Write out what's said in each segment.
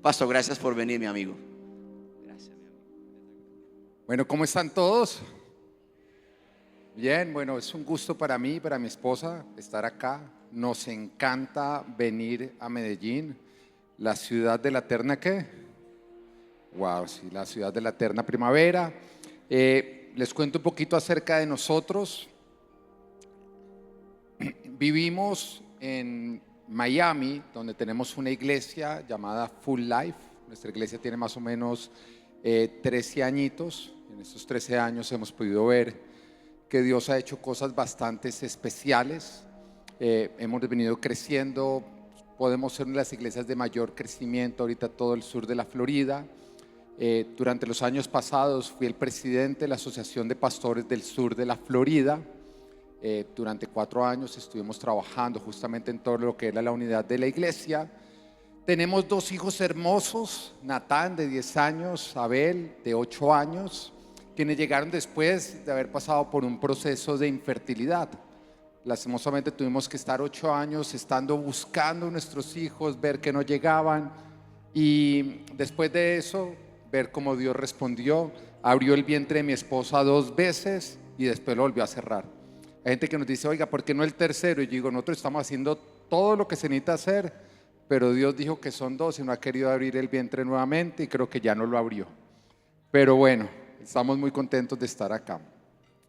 Pastor, gracias por venir, mi amigo. Gracias, mi amigo. Bueno, ¿cómo están todos? Bien, bueno, es un gusto para mí y para mi esposa estar acá. Nos encanta venir a Medellín, la ciudad de la eterna ¿qué? Wow, sí, la ciudad de la eterna primavera. Les cuento un poquito acerca de nosotros. Vivimos en Miami, donde tenemos una iglesia llamada Full Life. Nuestra iglesia tiene más o menos 13 añitos. En estos 13 años hemos podido ver que Dios ha hecho cosas bastante especiales. Hemos venido creciendo. Podemos ser una de las iglesias de mayor crecimiento ahorita todo el sur de la Florida. Durante los años pasados fui el presidente de la Asociación de Pastores del Sur de la Florida. Durante 4 años estuvimos trabajando justamente en todo lo que era la unidad de la iglesia. Tenemos 2 hijos hermosos, Natán de 10 años, Abel de 8 años, quienes llegaron después de haber pasado por un proceso de infertilidad. Lastimosamente tuvimos que estar 8 años estando buscando a nuestros hijos, ver que no llegaban, y después de eso ver cómo Dios respondió. Abrió el vientre de mi esposa 2 veces y después lo volvió a cerrar. Hay gente que nos dice, oiga, ¿por qué no el tercero? Y yo digo, nosotros estamos haciendo todo lo que se necesita hacer, pero Dios dijo que son 2 y no ha querido abrir el vientre nuevamente, y creo que ya no lo abrió. Pero bueno, estamos muy contentos de estar acá.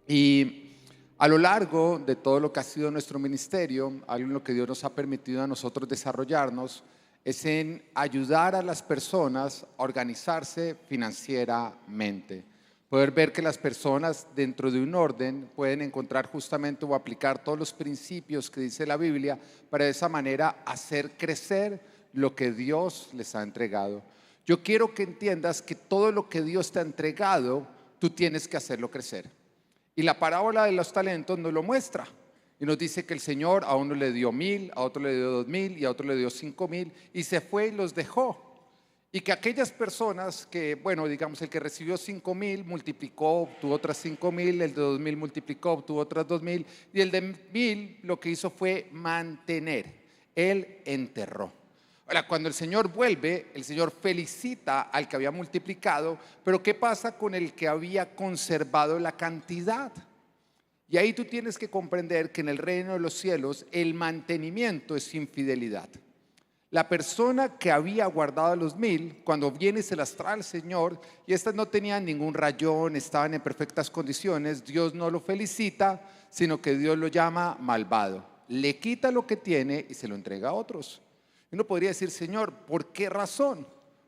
Y a lo largo de todo lo que ha sido nuestro ministerio, algo en lo que Dios nos ha permitido a nosotros desarrollarnos es en ayudar a las personas a organizarse financieramente. Poder ver que las personas dentro de un orden pueden encontrar justamente o aplicar todos los principios que dice la Biblia para de esa manera hacer crecer lo que Dios les ha entregado. Yo quiero que entiendas que todo lo que Dios te ha entregado, tú tienes que hacerlo crecer. Y la parábola de los talentos nos lo muestra. Y nos dice que el Señor a uno le dio 1,000, a otro le dio 2,000 y a otro le dio 5,000, y se fue y los dejó. Y que aquellas personas que, bueno, digamos, el que recibió 5,000 multiplicó, obtuvo otras 5,000, el de 2,000 multiplicó, obtuvo otras 2,000, y el de 1,000 lo que hizo fue mantener. Él enterró. Ahora, cuando el Señor vuelve, el Señor felicita al que había multiplicado, pero ¿qué pasa con el que había conservado la cantidad? Y ahí tú tienes que comprender que en el reino de los cielos el mantenimiento es infidelidad. La persona que había guardado los 1,000, cuando viene y se las trae al Señor, y estas no tenían ningún rayón, estaban en perfectas condiciones, Dios no lo felicita, sino que Dios lo llama malvado. Le quita lo que tiene y se lo entrega a otros. Uno podría decir, Señor, ¿por qué razón?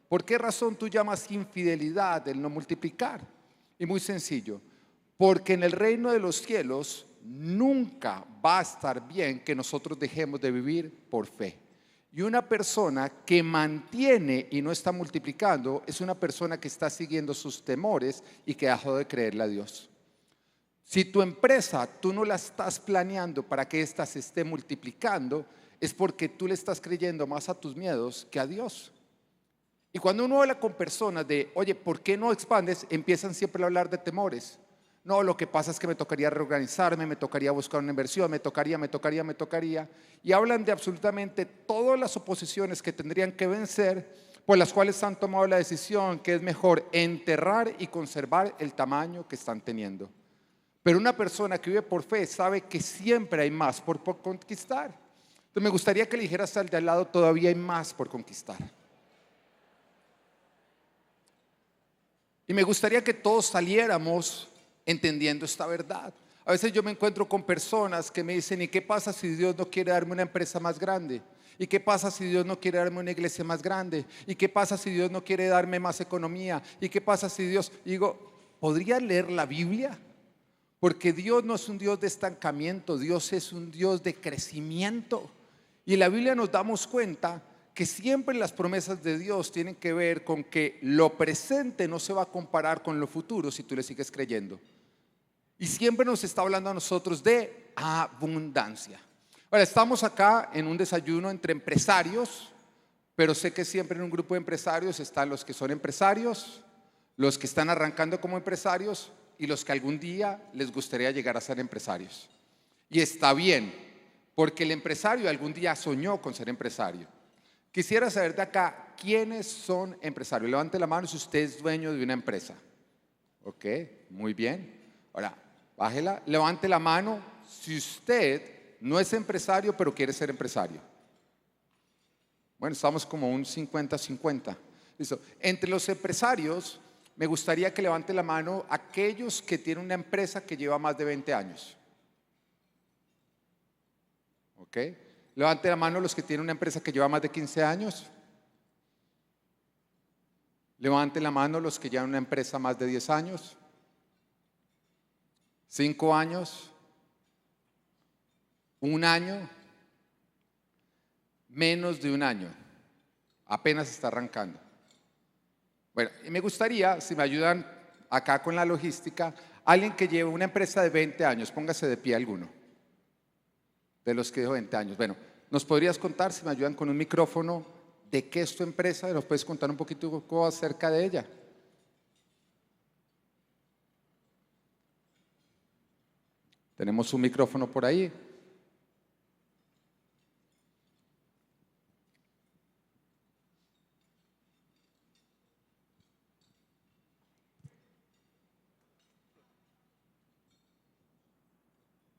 ¿Por qué razón tú llamas infidelidad el no multiplicar? Y muy sencillo, porque en el reino de los cielos nunca va a estar bien que nosotros dejemos de vivir por fe. Y una persona que mantiene y no está multiplicando es una persona que está siguiendo sus temores y que dejó de creerle a Dios. Si tu empresa tú no la estás planeando para que ésta se esté multiplicando, es porque tú le estás creyendo más a tus miedos que a Dios. Y cuando uno habla con personas de, oye, ¿por qué no expandes? Empiezan siempre a hablar de temores. No, lo que pasa es que me tocaría reorganizarme, me tocaría buscar una inversión, me tocaría. Y hablan de absolutamente todas las oposiciones que tendrían que vencer, por las cuales han tomado la decisión que es mejor enterrar y conservar el tamaño que están teniendo. Pero una persona que vive por fe sabe que siempre hay más por conquistar. Entonces me gustaría que le dijeras al de al lado, todavía hay más por conquistar. Y me gustaría que todos saliéramos entendiendo esta verdad. A veces yo me encuentro con personas que me dicen, ¿y qué pasa si Dios no quiere darme una empresa más grande? ¿Y qué pasa si Dios no quiere darme una iglesia más grande? ¿Y qué pasa si Dios no quiere darme más economía? ¿Y qué pasa si Dios... Y digo, ¿podría leer la Biblia? Porque Dios no es un Dios de estancamiento, Dios es un Dios de crecimiento. Y en la Biblia nos damos cuenta que siempre las promesas de Dios tienen que ver con que lo presente no se va a comparar con lo futuro si tú le sigues creyendo. Y siempre nos está hablando a nosotros de abundancia. Ahora, estamos acá en un desayuno entre empresarios, pero sé que siempre en un grupo de empresarios están los que son empresarios, los que están arrancando como empresarios y los que algún día les gustaría llegar a ser empresarios. Y está bien, porque el empresario algún día soñó con ser empresario. Quisiera saber de acá, ¿quiénes son empresarios? Levante la mano si usted es dueño de una empresa. Ok, muy bien. Ahora, bájela, levante la mano si usted no es empresario, pero quiere ser empresario. Bueno, estamos como un 50-50. Listo. Entre los empresarios, me gustaría que levante la mano aquellos que tienen una empresa que lleva más de 20 años. ¿Ok? Levante la mano los que tienen una empresa que lleva más de 15 años. Levante la mano los que llevan una empresa más de 10 años. 5 años. 1 año. Menos de 1 año. Apenas está arrancando. Bueno, y me gustaría, si me ayudan acá con la logística, alguien que lleve una empresa de 20 años, póngase de pie alguno, de los que dijo 20 años. Bueno, ¿nos podrías contar, si me ayudan con un micrófono, de qué es tu empresa? ¿Nos puedes contar un poquito acerca de ella? Tenemos un micrófono por ahí.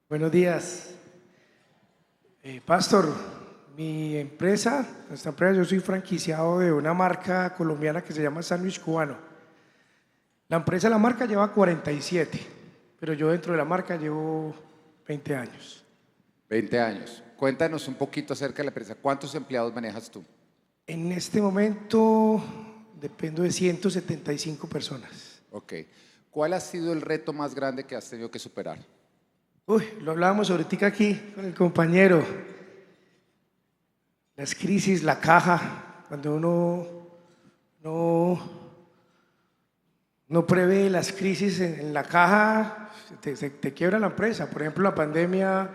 Buenos días. Pastor, nuestra empresa, yo soy franquiciado de una marca colombiana que se llama Sándwich Cubano. La marca lleva 47, pero yo dentro de la marca llevo 20 años. 20 años. Cuéntanos un poquito acerca de la empresa. ¿Cuántos empleados manejas tú? En este momento dependo de 175 personas. Ok. ¿Cuál ha sido el reto más grande que has tenido que superar? Lo hablábamos ahorita aquí con el compañero. Las crisis, la caja, cuando uno no prevé las crisis en la caja, te quiebra la empresa. Por ejemplo, la pandemia,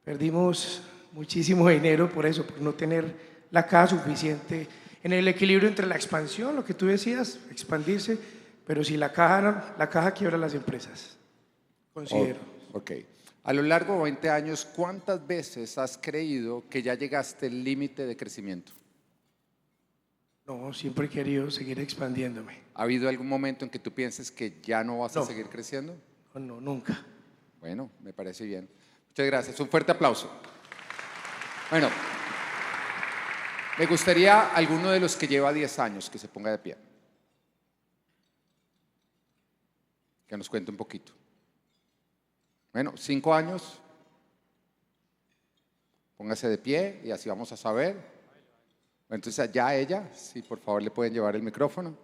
perdimos muchísimo dinero por eso, por no tener la caja suficiente. En el equilibrio entre la expansión, lo que tú decías, expandirse, pero si la caja quiebra las empresas, considero. Ok. A lo largo de 20 años, ¿cuántas veces has creído que ya llegaste al límite de crecimiento? No, siempre he querido seguir expandiéndome. ¿Ha habido algún momento en que tú pienses que ya no vas a seguir creciendo? No, nunca. Bueno, me parece bien. Muchas gracias. Un fuerte aplauso. Bueno, me gustaría alguno de los que lleva 10 años que se ponga de pie. Que nos cuente un poquito. Bueno, 5 años. Póngase de pie y así vamos a saber. Bueno, entonces allá ella, si por favor le pueden llevar el micrófono.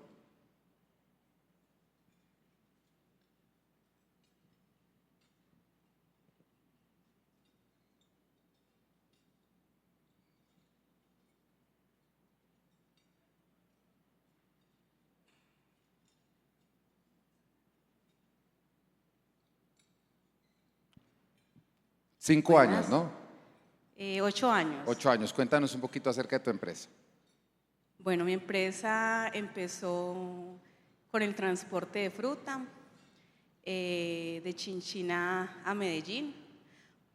Cinco Buenas. años, ¿no? 8 años. 8 años. Cuéntanos un poquito acerca de tu empresa. Bueno, mi empresa empezó con el transporte de fruta de Chinchina a Medellín.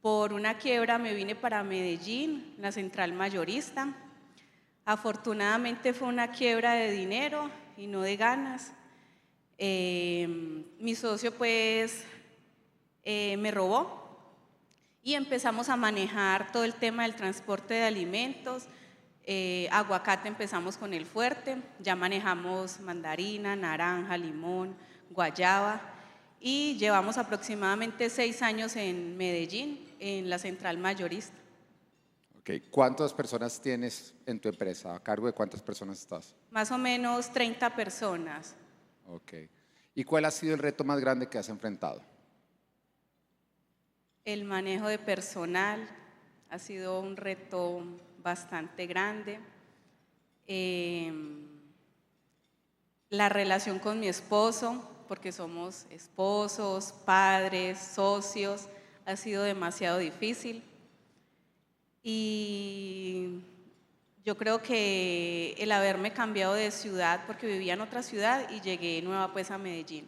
Por una quiebra me vine para Medellín, la central mayorista. Afortunadamente fue una quiebra de dinero y no de ganas. Mi socio pues me robó y empezamos a manejar todo el tema del transporte de alimentos. Aguacate empezamos con el fuerte, ya manejamos mandarina, naranja, limón, guayaba y llevamos aproximadamente 6 años en Medellín, en la central mayorista. Okay. ¿Cuántas personas tienes en tu empresa? ¿A cargo de cuántas personas estás? Más o menos 30 personas. Ok. ¿Y cuál ha sido el reto más grande que has enfrentado? El manejo de personal ha sido un reto bastante grande. La relación con mi esposo, porque somos esposos, padres, socios, ha sido demasiado difícil. Y yo creo que el haberme cambiado de ciudad, porque vivía en otra ciudad y llegué nueva pues a Medellín.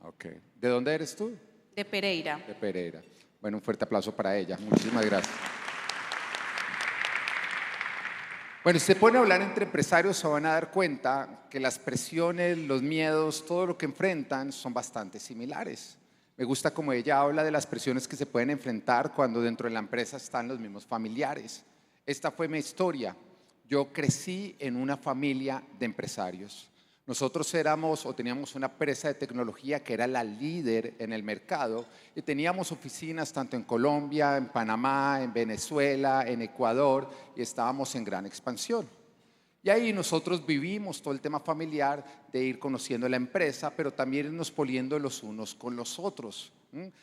Ok. ¿De dónde eres tú? De Pereira. De Pereira. Bueno, un fuerte aplauso para ella. Muchísimas gracias. Bueno, Bueno, si se pone a hablar entre empresarios, se van a dar cuenta que las presiones, los miedos, todo lo que enfrentan son bastante similares. Me gusta como ella habla de las presiones que se pueden enfrentar cuando dentro de la empresa están los mismos familiares. Esta fue mi historia. Yo crecí en una familia de empresarios. Nosotros éramos o teníamos una empresa de tecnología que era la líder en el mercado y teníamos oficinas tanto en Colombia, en Panamá, en Venezuela, en Ecuador, y estábamos en gran expansión. Y ahí nosotros vivimos todo el tema familiar de ir conociendo la empresa, pero también irnos poliendo los unos con los otros.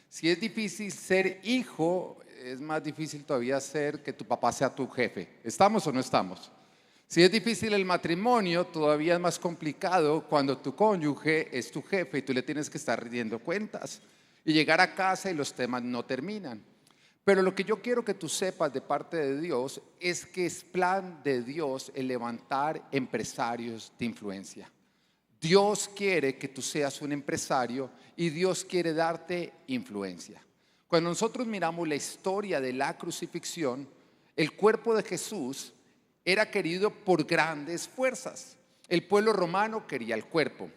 Si es difícil ser hijo, es más difícil todavía ser que tu papá sea tu jefe. ¿Estamos o no estamos? Si es difícil el matrimonio, todavía es más complicado cuando tu cónyuge es tu jefe y tú le tienes que estar rindiendo cuentas y llegar a casa y los temas no terminan. Pero lo que yo quiero que tú sepas de parte de Dios es que es plan de Dios el levantar empresarios de influencia. Dios quiere que tú seas un empresario y Dios quiere darte influencia. Cuando nosotros miramos la historia de la crucifixión, el cuerpo de Jesús era querido por grandes fuerzas. El pueblo romano quería el cuerpo,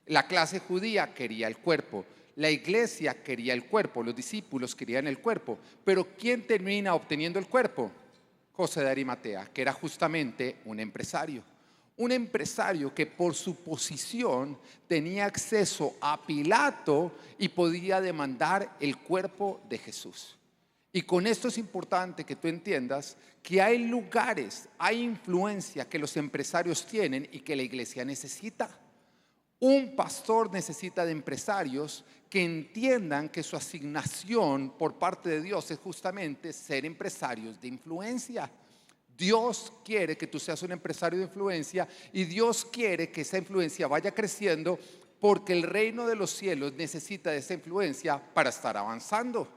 la clase judía quería el cuerpo, la iglesia quería el cuerpo, los discípulos querían el cuerpo. Pero ¿quién termina obteniendo el cuerpo? José de Arimatea, que era justamente un empresario. Un empresario que por su posición tenía acceso a Pilato y podía demandar el cuerpo de Jesús. Y con esto es importante que tú entiendas que hay lugares, hay influencia que los empresarios tienen y que la iglesia necesita. Un pastor necesita de empresarios que entiendan que su asignación por parte de Dios es justamente ser empresarios de influencia. Dios quiere que tú seas un empresario de influencia y Dios quiere que esa influencia vaya creciendo porque el reino de los cielos necesita de esa influencia para estar avanzando.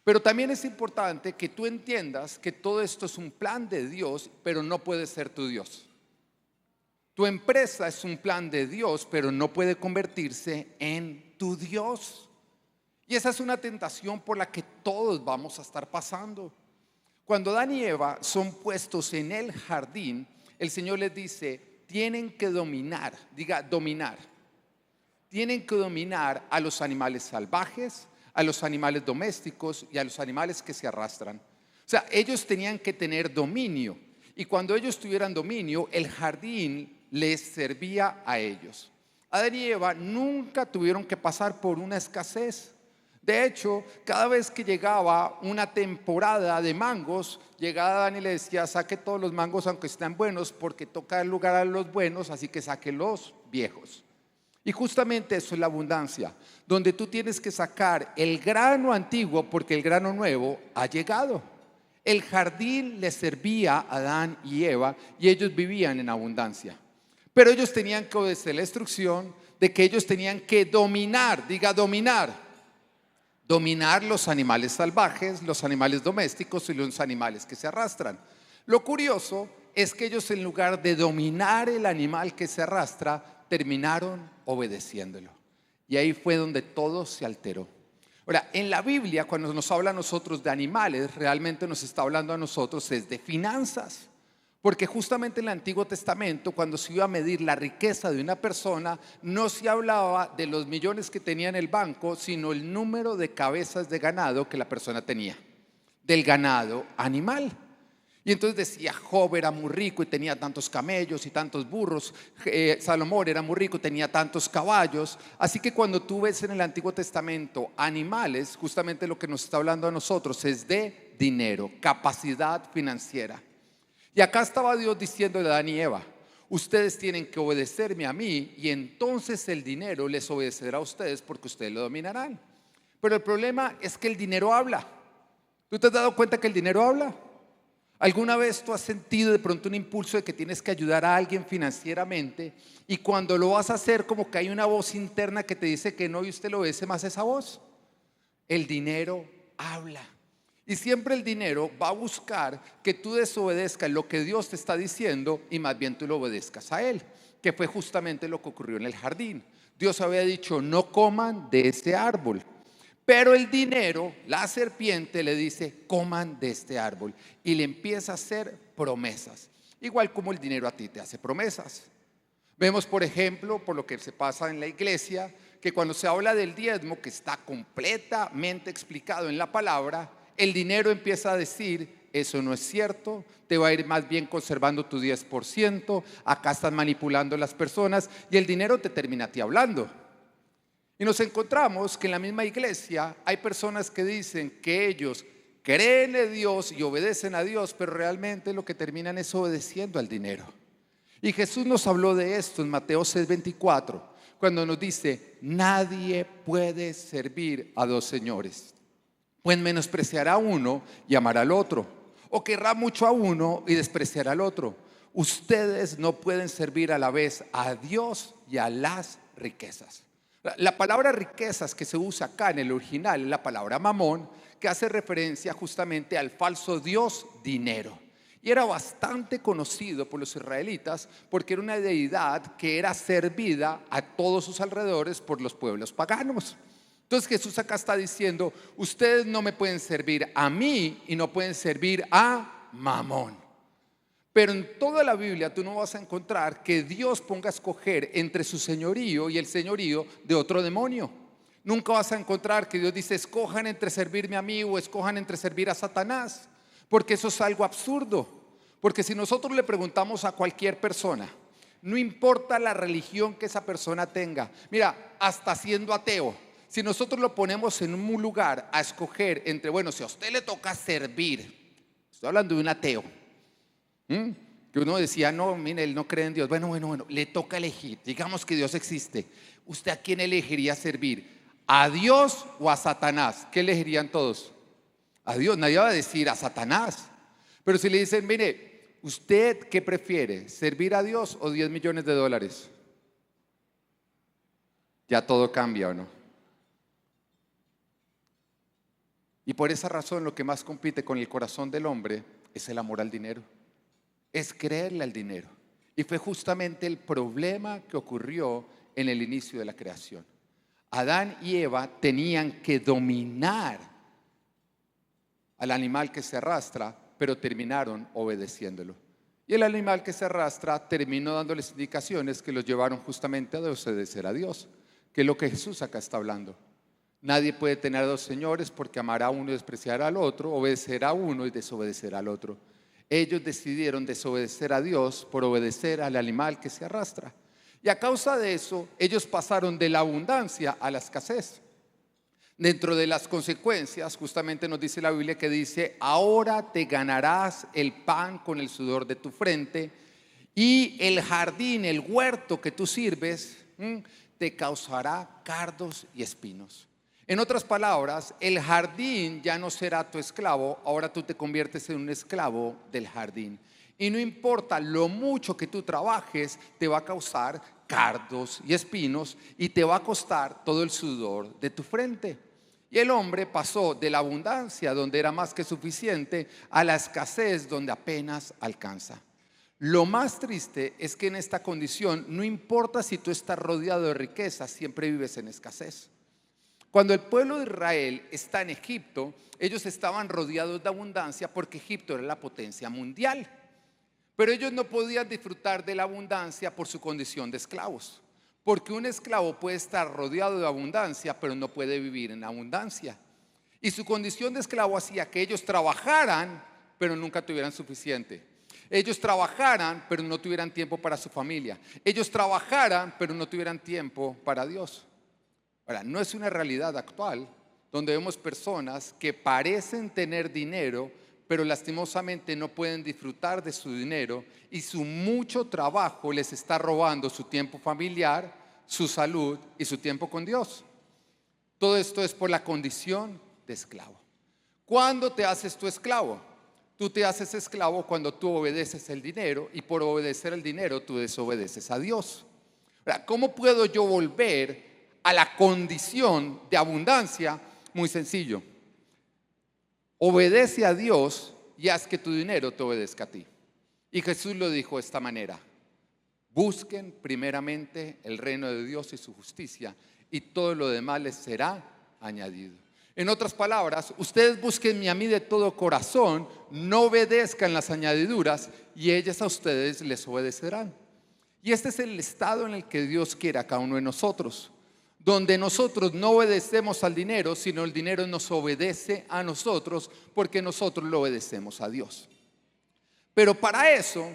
Pero también es importante que tú entiendas que todo esto es un plan de Dios, pero no puede ser tu Dios. Tu empresa es un plan de Dios, pero no puede convertirse en tu Dios. Y esa es una tentación por la que todos vamos a estar pasando. Cuando Adán y Eva son puestos en el jardín, el Señor les dice, tienen que dominar, diga dominar. Tienen que dominar a los animales salvajes, a los animales domésticos y a los animales que se arrastran. O sea, ellos tenían que tener dominio. Y cuando ellos tuvieran dominio, el jardín les servía a ellos. Adán y Eva nunca tuvieron que pasar por una escasez. De hecho, cada vez que llegaba una temporada de mangos, llegaba Adán y le decía, saque todos los mangos aunque estén buenos, porque toca el lugar a los buenos, así que saque los viejos. Y justamente eso es la abundancia, donde tú tienes que sacar el grano antiguo porque el grano nuevo ha llegado. El jardín les servía a Adán y Eva y ellos vivían en abundancia. Pero ellos tenían que obedecer la instrucción de que ellos tenían que dominar, diga dominar los animales salvajes, los animales domésticos y los animales que se arrastran. Lo curioso es que ellos, en lugar de dominar el animal que se arrastra, terminaron obedeciéndolo. Y ahí fue donde todo se alteró. Ahora, en la Biblia, cuando nos habla a nosotros de animales, realmente nos está hablando a nosotros es de finanzas. Porque justamente en el Antiguo Testamento, cuando se iba a medir la riqueza de una persona, no se hablaba de los millones que tenía en el banco, sino el número de cabezas de ganado que la persona tenía, del ganado animal. Y entonces decía, Job era muy rico y tenía tantos camellos y tantos burros, Salomón era muy rico y tenía tantos caballos. Así que cuando tú ves en el Antiguo Testamento animales, justamente lo que nos está hablando a nosotros es de dinero, capacidad financiera. Y acá estaba Dios diciéndole a Adán y Eva, ustedes tienen que obedecerme a mí y entonces el dinero les obedecerá a ustedes porque ustedes lo dominarán. Pero el problema es que el dinero habla. ¿Tú te has dado cuenta que el dinero habla? ¿Alguna vez tú has sentido de pronto un impulso de que tienes que ayudar a alguien financieramente y cuando lo vas a hacer como que hay una voz interna que te dice que no y usted lo obedece más a esa voz? El dinero habla. Y siempre el dinero va a buscar que tú desobedezcas lo que Dios te está diciendo y más bien tú lo obedezcas a Él, que fue justamente lo que ocurrió en el jardín. Dios había dicho, no coman de ese árbol. Pero el dinero, la serpiente le dice, coman de este árbol. Y le empieza a hacer promesas. igual como el dinero a ti te hace promesas. Vemos, por ejemplo, por lo que se pasa en la iglesia, que cuando se habla del diezmo, que está completamente explicado en la palabra, el dinero empieza a decir: eso no es cierto, te va a ir más bien conservando tu 10%, acá estás manipulando a las personas, y el dinero te termina a ti hablando. Y nos encontramos que en la misma iglesia hay personas que dicen que ellos creen en Dios y obedecen a Dios, pero realmente lo que terminan es obedeciendo al dinero. Y Jesús nos habló de esto en Mateo 6:24, cuando nos dice: nadie puede servir a dos señores, pues menospreciará a uno y amará al otro, o querrá mucho a uno y despreciará al otro. Ustedes no pueden servir a la vez a Dios y a las riquezas. La palabra riquezas que se usa acá en el original es la palabra mamón, que hace referencia justamente al falso dios dinero. Y era bastante conocido por los israelitas porque era una deidad que era servida a todos sus alrededores por los pueblos paganos. Entonces Jesús acá está diciendo: ustedes no me pueden servir a mí y no pueden servir a Mamón. Pero en toda la Biblia tú no vas a encontrar que Dios ponga a escoger entre su señorío y el señorío de otro demonio. Nunca vas a encontrar que Dios dice: escojan entre servirme a mí o escojan entre servir a Satanás, porque eso es algo absurdo. Porque si nosotros le preguntamos a cualquier persona, no importa la religión que esa persona tenga, mira, hasta siendo ateo, si nosotros lo ponemos en un lugar a escoger entre, bueno, si a usted le toca servir, estoy hablando de un ateo, que uno decía: no, mire, él no cree en Dios. Bueno, le toca elegir. Digamos que Dios existe. ¿Usted a quién elegiría servir? ¿A Dios o a Satanás? ¿Qué elegirían todos? A Dios. Nadie va a decir a Satanás. Pero si le dicen: mire, ¿usted qué prefiere? ¿Servir a Dios o 10 millones de dólares? Ya todo cambia, ¿o no? Y por esa razón lo que más compite con el corazón del hombre es el amor al dinero. Es creerle al dinero. Y fue justamente el problema que ocurrió en el inicio de la creación. Adán y Eva tenían que dominar al animal que se arrastra, pero terminaron obedeciéndolo. Y el animal que se arrastra terminó dándoles indicaciones que los llevaron justamente a obedecer a Dios, que es lo que Jesús acá está hablando. Nadie puede tener dos señores, porque amará a uno y despreciará al otro, obedecerá a uno y desobedecerá al otro. Ellos decidieron desobedecer a Dios por obedecer al animal que se arrastra. Y a causa de eso, ellos pasaron de la abundancia a la escasez. Dentro de las consecuencias, justamente nos dice la Biblia que dice: ahora te ganarás el pan con el sudor de tu frente, y el jardín, el huerto que tú sirves, te causará cardos y espinos. En otras palabras, el jardín ya no será tu esclavo, ahora tú te conviertes en un esclavo del jardín. Y no importa lo mucho que tú trabajes, te va a causar cardos y espinos y te va a costar todo el sudor de tu frente. Y el hombre pasó de la abundancia, donde era más que suficiente, a la escasez, donde apenas alcanza. Lo más triste es que en esta condición, no importa si tú estás rodeado de riqueza, siempre vives en escasez. Cuando el pueblo de Israel está en Egipto, ellos estaban rodeados de abundancia porque Egipto era la potencia mundial. Pero ellos no podían disfrutar de la abundancia por su condición de esclavos. Porque un esclavo puede estar rodeado de abundancia, pero no puede vivir en abundancia. Y su condición de esclavo hacía que ellos trabajaran, pero nunca tuvieran suficiente. Ellos trabajaran, pero no tuvieran tiempo para su familia. Ellos trabajaran, pero no tuvieran tiempo para Dios. Ahora, no es una realidad actual donde vemos personas que parecen tener dinero, pero lastimosamente no pueden disfrutar de su dinero y su mucho trabajo les está robando su tiempo familiar, su salud y su tiempo con Dios. Todo esto es por la condición de esclavo. ¿Cuándo te haces tu esclavo? Tú te haces esclavo cuando tú obedeces el dinero, y por obedecer el dinero tú desobedeces a Dios. Ahora, ¿cómo puedo yo volver a la condición de abundancia? Muy sencillo: obedece a Dios y haz que tu dinero te obedezca a ti. Y Jesús lo dijo de esta manera: busquen primeramente el reino de Dios y su justicia, y todo lo demás les será añadido. En otras palabras, ustedes búsquenme a mí de todo corazón, no obedezcan las añadiduras y ellas a ustedes les obedecerán. Y este es el estado en el que Dios quiere a cada uno de nosotros, donde nosotros no obedecemos al dinero, sino el dinero nos obedece a nosotros porque nosotros lo obedecemos a Dios. Pero para eso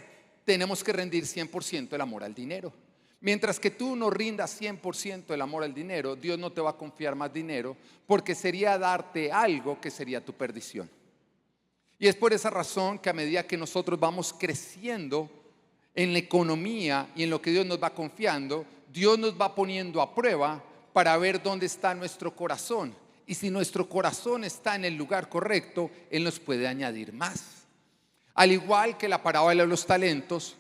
tenemos que rendir 100% el amor al dinero. Mientras que tú no rindas 100% el amor al dinero, Dios no te va a confiar más dinero porque sería darte algo que sería tu perdición. Y es por esa razón que a medida que nosotros vamos creciendo en la economía y en lo que Dios nos va confiando, Dios nos va poniendo a prueba para ver dónde está nuestro corazón. Y si nuestro corazón está en el lugar correcto, Él nos puede añadir más. Al igual que la parábola de los talentos,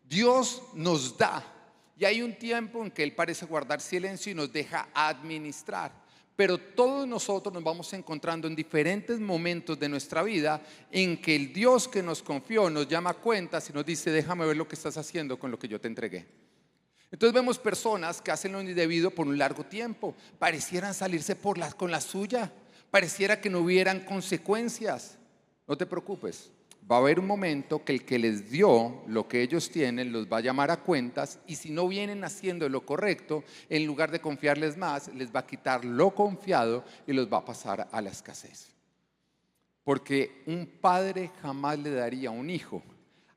Dios nos da. Y hay un tiempo en que Él parece guardar silencio y nos deja administrar. Pero todos nosotros nos vamos encontrando en diferentes momentos de nuestra vida en que el Dios que nos confió nos llama a cuentas y nos dice: déjame ver lo que estás haciendo con lo que yo te entregué. Entonces vemos personas que hacen lo indebido por un largo tiempo. Parecieran salirse con la suya. Pareciera que no hubieran consecuencias. No te preocupes. Va a haber un momento que el que les dio lo que ellos tienen los va a llamar a cuentas, y si no vienen haciendo lo correcto, en lugar de confiarles más, les va a quitar lo confiado y los va a pasar a la escasez. Porque un padre jamás le daría a un hijo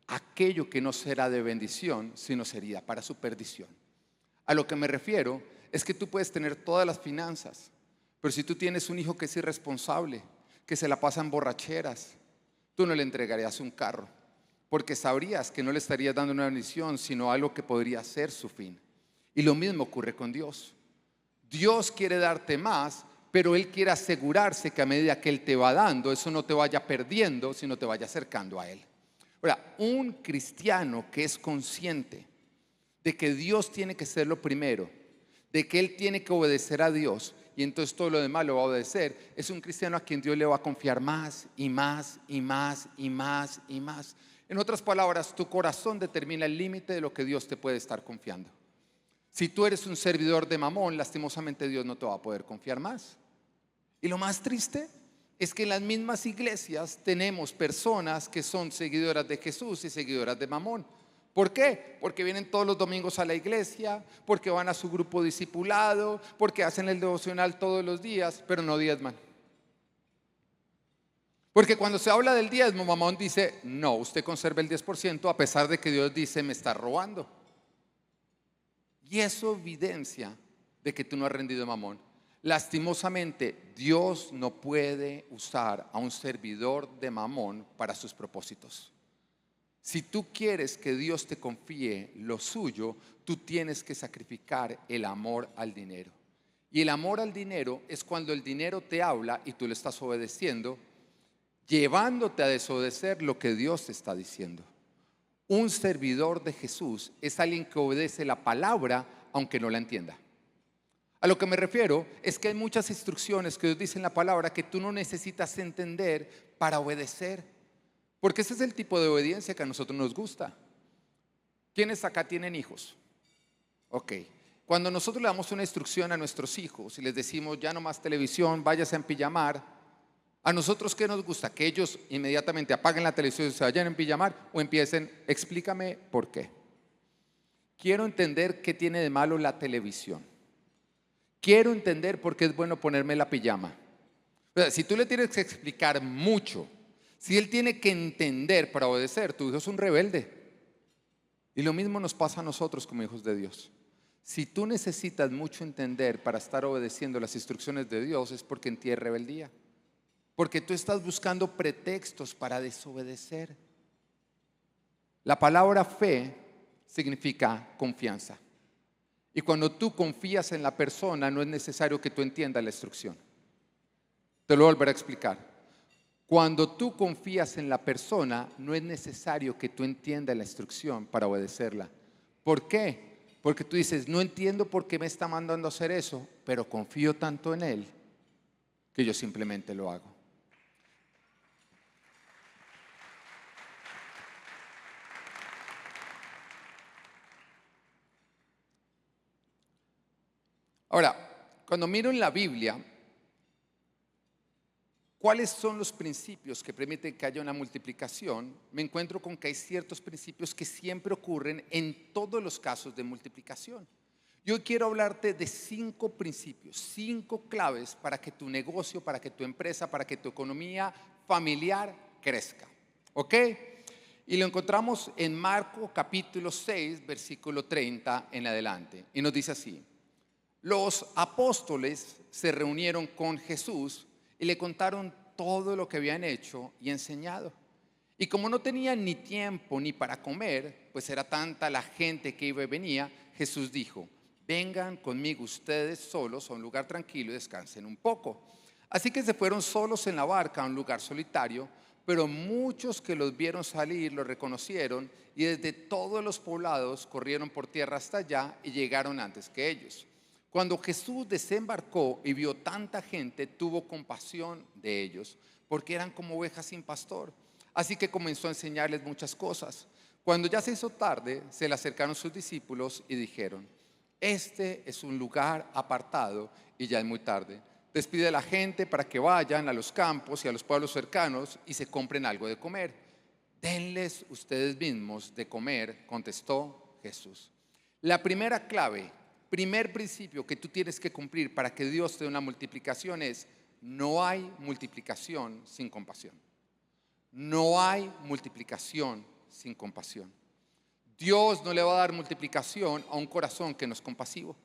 aquello que no será de bendición, sino sería para su perdición. A lo que me refiero es que tú puedes tener todas las finanzas, pero si tú tienes un hijo que es irresponsable, que se la pasa en borracheras, tú no le entregarías un carro, porque sabrías que no le estarías dando una bendición, sino algo que podría ser su fin. Y lo mismo ocurre con Dios. Dios quiere darte más, pero Él quiere asegurarse que a medida que Él te va dando, eso no te vaya perdiendo, sino te vaya acercando a Él. Ahora, un cristiano que es consciente de que Dios tiene que ser lo primero, de que Él tiene que obedecer a Dios, y entonces todo lo demás lo va a obedecer, es un cristiano a quien Dios le va a confiar más y más y más y más y más. En otras palabras, tu corazón determina el límite de lo que Dios te puede estar confiando. Si tú eres un servidor de Mamón, lastimosamente Dios no te va a poder confiar más. Y lo más triste es que en las mismas iglesias tenemos personas que son seguidoras de Jesús y seguidoras de Mamón. ¿Por qué? Porque vienen todos los domingos a la iglesia, porque van a su grupo discipulado, porque hacen el devocional todos los días, pero no diezman. Porque cuando se habla del diezmo, Mamón dice: no, usted conserve el 10%, a pesar de que Dios dice: me está robando. Y eso evidencia de que tú no has rendido a Mamón. Lastimosamente, Dios no puede usar a un servidor de Mamón para sus propósitos. Si tú quieres que Dios te confíe lo suyo, tú tienes que sacrificar el amor al dinero. Y el amor al dinero es cuando el dinero te habla y tú le estás obedeciendo, llevándote a desobedecer lo que Dios te está diciendo. Un servidor de Jesús es alguien que obedece la palabra aunque no la entienda. A lo que me refiero es que hay muchas instrucciones que Dios dice en la palabra que tú no necesitas entender para obedecer. Porque ese es el tipo de obediencia que a nosotros nos gusta. ¿Quiénes acá tienen hijos? Ok. Cuando nosotros le damos una instrucción a nuestros hijos y les decimos: ya no más televisión, váyase a empillamar, ¿a nosotros qué nos gusta? Que ellos inmediatamente apaguen la televisión y se vayan a empillamar, o empiecen: explícame por qué. Quiero entender qué tiene de malo la televisión. Quiero entender por qué es bueno ponerme la pijama. O sea, si tú le tienes que explicar mucho, si él tiene que entender para obedecer, tu hijo es un rebelde. Y lo mismo nos pasa a nosotros como hijos de Dios. Si tú necesitas mucho entender para estar obedeciendo las instrucciones de Dios, es porque en ti hay rebeldía. Porque tú estás buscando pretextos para desobedecer. La palabra fe significa confianza. Y cuando tú confías en la persona, no es necesario que tú entiendas la instrucción. Te lo volveré a explicar. Cuando tú confías en la persona, no es necesario que tú entiendas la instrucción para obedecerla. ¿Por qué? Porque tú dices: no entiendo por qué me está mandando a hacer eso, pero confío tanto en él que yo simplemente lo hago. Ahora, cuando miro en la Biblia, ¿cuáles son los principios que permiten que haya una multiplicación? Me encuentro con que hay ciertos principios que siempre ocurren en todos los casos de multiplicación. Yo quiero hablarte de 5 principios, 5 claves para que tu negocio, para que tu empresa, para que tu economía familiar crezca. ¿Ok? Y lo encontramos en Marcos capítulo 6, versículo 30 en adelante. Y nos dice así: los apóstoles se reunieron con Jesús y le contaron todo lo que habían hecho y enseñado. Y como no tenían ni tiempo ni para comer, pues era tanta la gente que iba y venía, Jesús dijo: vengan conmigo ustedes solos a un lugar tranquilo y descansen un poco. Así que se fueron solos en la barca a un lugar solitario, pero muchos que los vieron salir los reconocieron y desde todos los poblados corrieron por tierra hasta allá y llegaron antes que ellos. Cuando Jesús desembarcó y vio tanta gente, tuvo compasión de ellos, porque eran como ovejas sin pastor. Así que comenzó a enseñarles muchas cosas. Cuando ya se hizo tarde, se le acercaron sus discípulos y dijeron: este es un lugar apartado y ya es muy tarde. Despide a la gente para que vayan a los campos y a los pueblos cercanos y se compren algo de comer. Denles ustedes mismos de comer, contestó Jesús. La primera clave, primer principio que tú tienes que cumplir para que Dios te dé una multiplicación es: no hay multiplicación sin compasión. No hay multiplicación sin compasión. Dios no le va a dar multiplicación a un corazón que no es compasivo.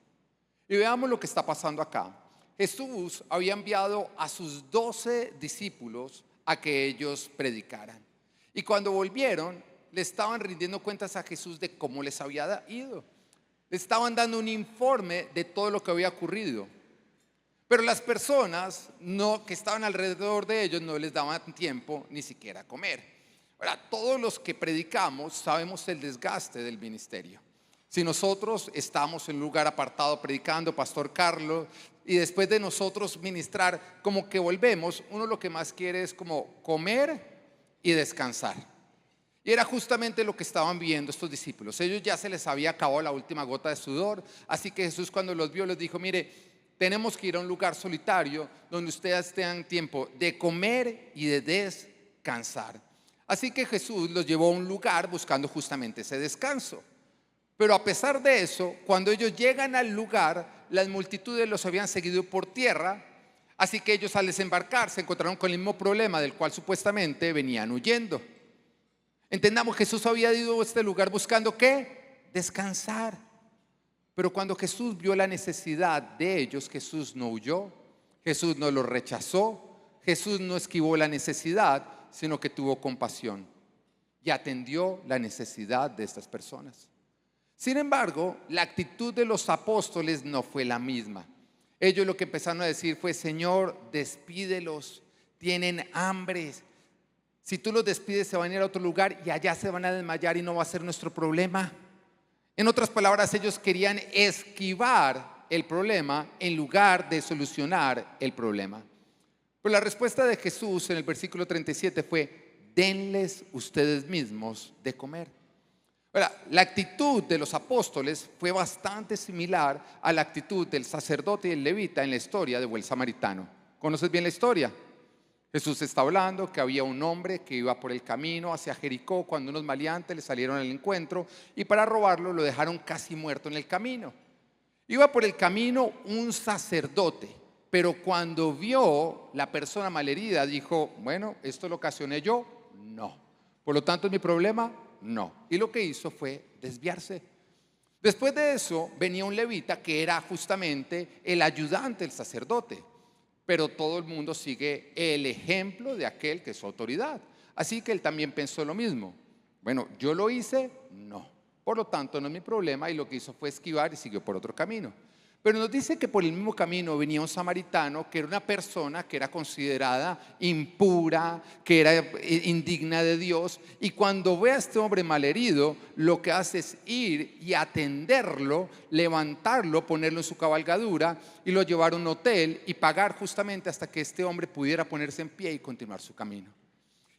Y veamos lo que está pasando acá. Jesús había enviado a sus 12 discípulos a que ellos predicaran. Y cuando volvieron, le estaban rindiendo cuentas a Jesús de cómo les había ido. Le estaban dando un informe de todo lo que había ocurrido. Pero las personas que estaban alrededor de ellos no les daban tiempo ni siquiera a comer. Ahora, todos los que predicamos sabemos el desgaste del ministerio. Si nosotros estamos en un lugar apartado predicando, Pastor Carlos, y después de nosotros ministrar, como que volvemos, uno lo que más quiere es como comer y descansar. Y era justamente lo que estaban viendo estos discípulos. Ellos ya se les había acabado la última gota de sudor, así que Jesús, cuando los vio, les dijo: mire, tenemos que ir a un lugar solitario donde ustedes tengan tiempo de comer y de descansar. Así que Jesús los llevó a un lugar buscando justamente ese descanso. Pero a pesar de eso, cuando ellos llegan al lugar, las multitudes los habían seguido por tierra. Así que ellos, al desembarcar, se encontraron con el mismo problema del cual supuestamente venían huyendo. Entendamos, Jesús había ido a este lugar buscando ¿qué? Descansar. Pero cuando Jesús vio la necesidad de ellos, Jesús no huyó, Jesús no los rechazó, Jesús no esquivó la necesidad, sino que tuvo compasión y atendió la necesidad de estas personas. Sin embargo, la actitud de los apóstoles no fue la misma. Ellos lo que empezaron a decir fue: Señor, despídelos, tienen hambre. Si tú los despides, se van a ir a otro lugar y allá se van a desmayar y no va a ser nuestro problema. En otras palabras, ellos querían esquivar el problema en lugar de solucionar el problema. Pero la respuesta de Jesús en el versículo 37 fue: denles ustedes mismos de comer. Ahora, la actitud de los apóstoles fue bastante similar a la actitud del sacerdote y el levita en la historia de buen samaritano. ¿Conoces bien la historia? Jesús está hablando que había un hombre que iba por el camino hacia Jericó cuando unos maleantes le salieron al encuentro y para robarlo lo dejaron casi muerto en el camino. Iba por el camino un sacerdote, pero cuando vio la persona malherida dijo: bueno, ¿esto lo ocasioné yo? No. Por lo tanto, ¿es mi problema? No. Y lo que hizo fue desviarse. Después de eso venía un levita que era justamente el ayudante del sacerdote. Pero todo el mundo sigue el ejemplo de aquel que es su autoridad. Así que él también pensó lo mismo. Bueno, ¿yo lo hice? No. Por lo tanto, no es mi problema, y lo que hizo fue esquivar y siguió por otro camino. Pero nos dice que por el mismo camino venía un samaritano que era una persona que era considerada impura, que era indigna de Dios. Y cuando ve a este hombre malherido, lo que hace es ir y atenderlo, levantarlo, ponerlo en su cabalgadura y lo llevar a un hotel y pagar justamente hasta que este hombre pudiera ponerse en pie y continuar su camino.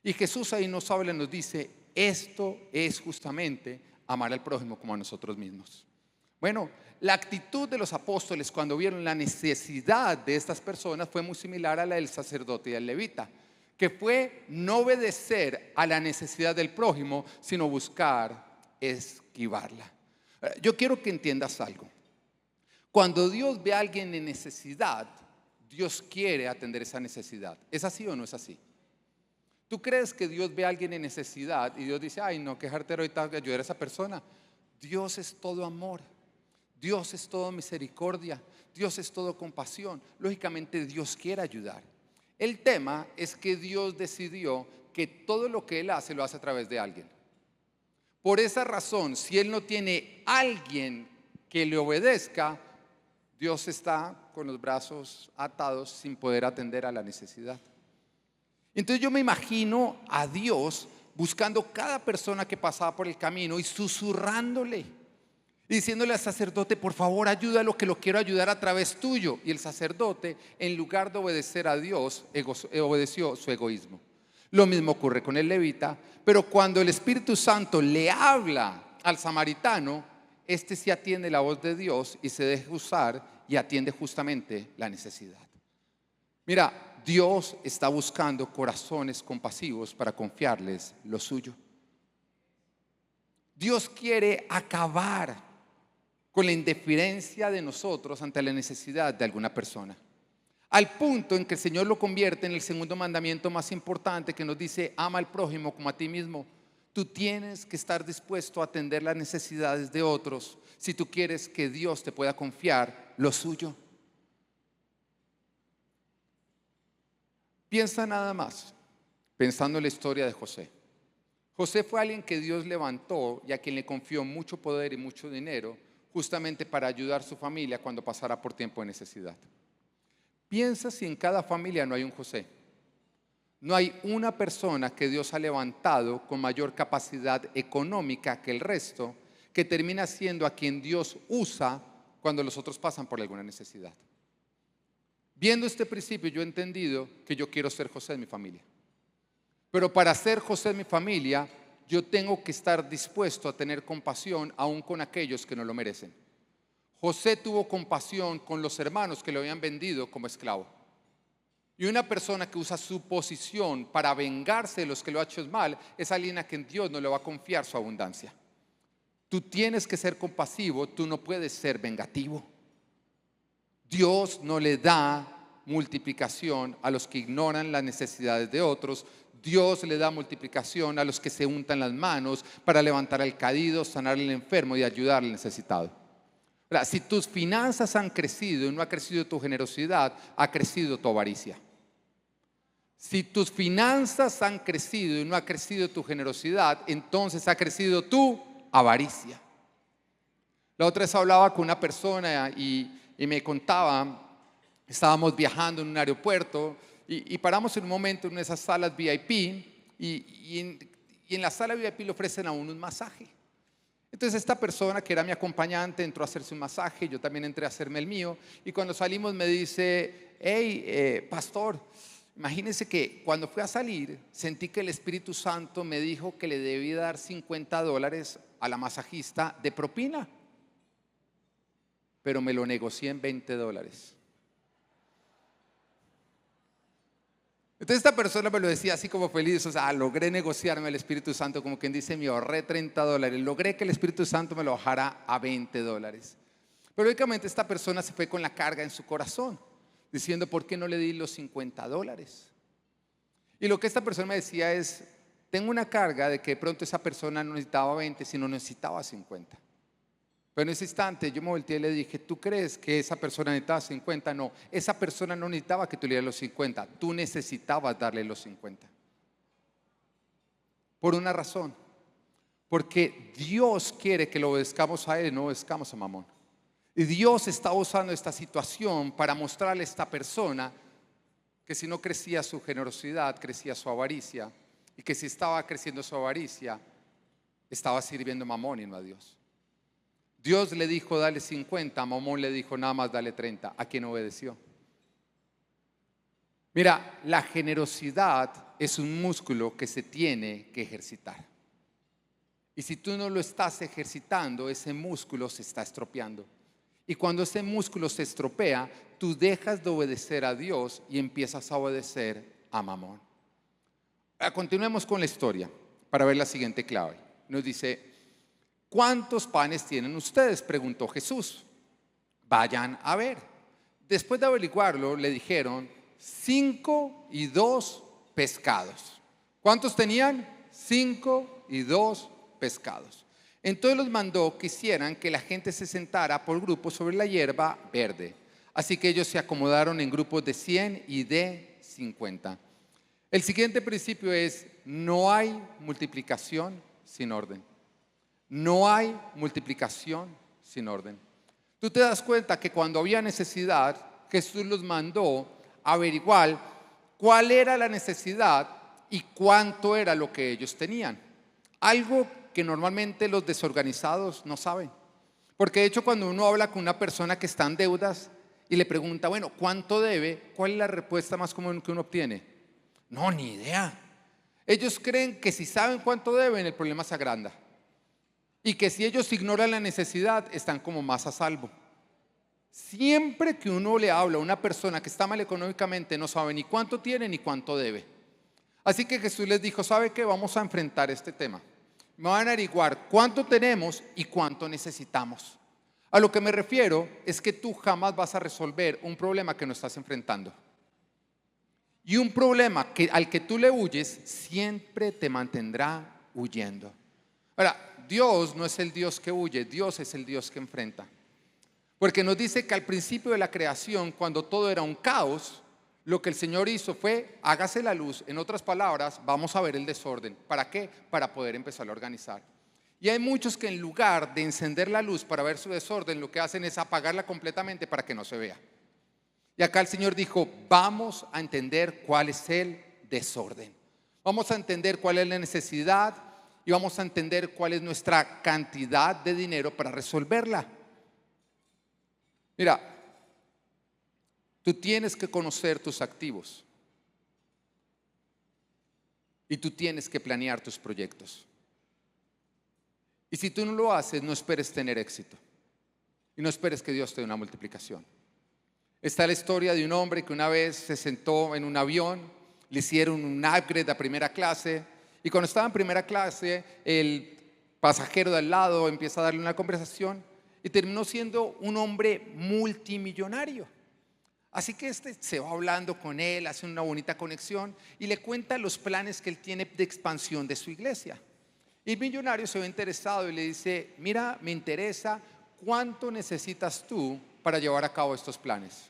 Y Jesús ahí nos habla y nos dice: esto es justamente amar al prójimo como a nosotros mismos. Bueno, la actitud de los apóstoles cuando vieron la necesidad de estas personas fue muy similar a la del sacerdote y del levita, que fue no obedecer a la necesidad del prójimo, sino buscar esquivarla. Yo quiero que entiendas algo. Cuando Dios ve a alguien en necesidad, Dios quiere atender esa necesidad. ¿Es así o no es así? ¿Tú crees que Dios ve a alguien en necesidad y Dios dice, ay no, qué jartero ahorita ayudar a esa persona? Dios es todo amor, Dios es todo misericordia, Dios es todo compasión. Lógicamente Dios quiere ayudar. El tema es que Dios decidió que todo lo que Él hace lo hace a través de alguien. Por esa razón, si Él no tiene alguien que le obedezca, Dios está con los brazos atados sin poder atender a la necesidad. Entonces yo me imagino a Dios buscando cada persona que pasaba por el camino y susurrándole y diciéndole al sacerdote, por favor ayúdalo, que lo quiero ayudar a través tuyo. Y el sacerdote, en lugar de obedecer a Dios, obedeció su egoísmo. Lo mismo ocurre con el levita, pero cuando el Espíritu Santo le habla al samaritano, este sí atiende la voz de Dios y se deja usar y atiende justamente la necesidad. Mira, Dios está buscando corazones compasivos para confiarles lo suyo. Dios quiere acabar con la indiferencia de nosotros ante la necesidad de alguna persona, al punto en que el Señor lo convierte en el segundo mandamiento más importante, que nos dice, ama al prójimo como a ti mismo. Tú tienes que estar dispuesto a atender las necesidades de otros si tú quieres que Dios te pueda confiar lo suyo. Piensa nada más, pensando en la historia de José. José fue alguien que Dios levantó y a quien le confió mucho poder y mucho dinero, justamente para ayudar a su familia cuando pasara por tiempo de necesidad. Piensa si en cada familia no hay un José. No hay una persona que Dios ha levantado con mayor capacidad económica que el resto, que termina siendo a quien Dios usa cuando los otros pasan por alguna necesidad. Viendo este principio, yo he entendido que yo quiero ser José en mi familia. Pero para ser José en mi familia, yo tengo que estar dispuesto a tener compasión aún con aquellos que no lo merecen. José tuvo compasión con los hermanos que lo habían vendido como esclavo. Y una persona que usa su posición para vengarse de los que lo ha hecho mal, es alguien a quien Dios no le va a confiar su abundancia. Tú tienes que ser compasivo, tú no puedes ser vengativo. Dios no le da multiplicación a los que ignoran las necesidades de otros. Dios le da multiplicación a los que se untan las manos para levantar al caído, sanar al enfermo y ayudar al necesitado. Si tus finanzas han crecido y no ha crecido tu generosidad, ha crecido tu avaricia. Si tus finanzas han crecido y no ha crecido tu generosidad, entonces ha crecido tu avaricia. La otra vez hablaba con una persona y me contaba, estábamos viajando en un aeropuerto y paramos en un momento en una de esas salas VIP y en la sala VIP le ofrecen a uno un masaje. Entonces esta persona que era mi acompañante entró a hacerse un masaje, yo también entré a hacerme el mío y cuando salimos me dice, hey, pastor, imagínese que cuando fui a salir sentí que el Espíritu Santo me dijo que le debía dar $50 a la masajista de propina, pero me lo negocié en $20. Entonces esta persona me lo decía así como feliz, o sea, logré negociarme el Espíritu Santo, como quien dice, me ahorré $30, logré que el Espíritu Santo me lo bajara a $20. Pero lógicamente esta persona se fue con la carga en su corazón, diciendo, ¿por qué no le di los $50? Y lo que esta persona me decía es, tengo una carga de que de pronto esa persona no necesitaba 20, sino necesitaba 50. Pero en ese instante yo me volteé y le dije, ¿tú crees que esa persona necesitaba 50? No, esa persona no necesitaba que tú le dieras los 50, tú necesitabas darle los 50. Por una razón, porque Dios quiere que lo obedezcamos a Él, no obedezcamos a Mamón. Y Dios está usando esta situación para mostrarle a esta persona que si no crecía su generosidad, crecía su avaricia, y que si estaba creciendo su avaricia, estaba sirviendo a Mamón y no a Dios. Dios le dijo dale 50, Mamón le dijo nada más dale 30, ¿a quién obedeció? Mira, la generosidad es un músculo que se tiene que ejercitar. Y si tú no lo estás ejercitando, ese músculo se está estropeando. Y cuando ese músculo se estropea, tú dejas de obedecer a Dios y empiezas a obedecer a Mamón. Ahora, continuemos con la historia para ver la siguiente clave. Nos dice, ¿cuántos panes tienen ustedes?, preguntó Jesús. Vayan a ver. Después de averiguarlo, le dijeron 5 y 2 pescados. ¿Cuántos tenían? 5 y 2 pescados. Entonces los mandó que hicieran que la gente se sentara por grupos sobre la hierba verde. Así que ellos se acomodaron en grupos de 100 y de 50. El siguiente principio es, no hay multiplicación sin orden. No hay multiplicación sin orden. Tú te das cuenta que cuando había necesidad, Jesús los mandó a averiguar cuál era la necesidad y cuánto era lo que ellos tenían. Algo que normalmente los desorganizados no saben. Porque de hecho cuando uno habla con una persona que está en deudas y le pregunta, bueno, ¿cuánto debe?, ¿cuál es la respuesta más común que uno obtiene? No, ni idea. Ellos creen que si saben cuánto deben, el problema se agranda. Y que si ellos ignoran la necesidad, están como más a salvo. Siempre que uno le habla a una persona que está mal económicamente, no sabe ni cuánto tiene ni cuánto debe. Así que Jesús les dijo, ¿sabe qué? Vamos a enfrentar este tema. Me van a averiguar cuánto tenemos y cuánto necesitamos. A lo que me refiero es que tú jamás vas a resolver un problema que no estás enfrentando. Y un problema al que tú le huyes siempre te mantendrá huyendo. Ahora, Dios no es el Dios que huye, Dios es el Dios que enfrenta. Porque nos dice que al principio de la creación, cuando todo era un caos, lo que el Señor hizo fue, hágase la luz. En otras palabras, vamos a ver el desorden. ¿Para qué? Para poder empezar a organizar. Y hay muchos que en lugar de encender la luz para ver su desorden, lo que hacen es apagarla completamente para que no se vea. Y acá el Señor dijo, vamos a entender cuál es el desorden. Vamos a entender cuál es la necesidad y vamos a entender cuál es nuestra cantidad de dinero para resolverla. Mira, tú tienes que conocer tus activos y tú tienes que planear tus proyectos. Y si tú no lo haces, no esperes tener éxito y no esperes que Dios te dé una multiplicación. Está la historia de un hombre que una vez se sentó en un avión, le hicieron un upgrade a primera clase y cuando estaba en primera clase el pasajero de al lado empieza a darle una conversación y terminó siendo un hombre multimillonario. Así que se va hablando con él, hace una bonita conexión y le cuenta los planes que él tiene de expansión de su iglesia. Y el millonario se ve interesado y le dice, mira, me interesa, ¿cuánto necesitas tú para llevar a cabo estos planes?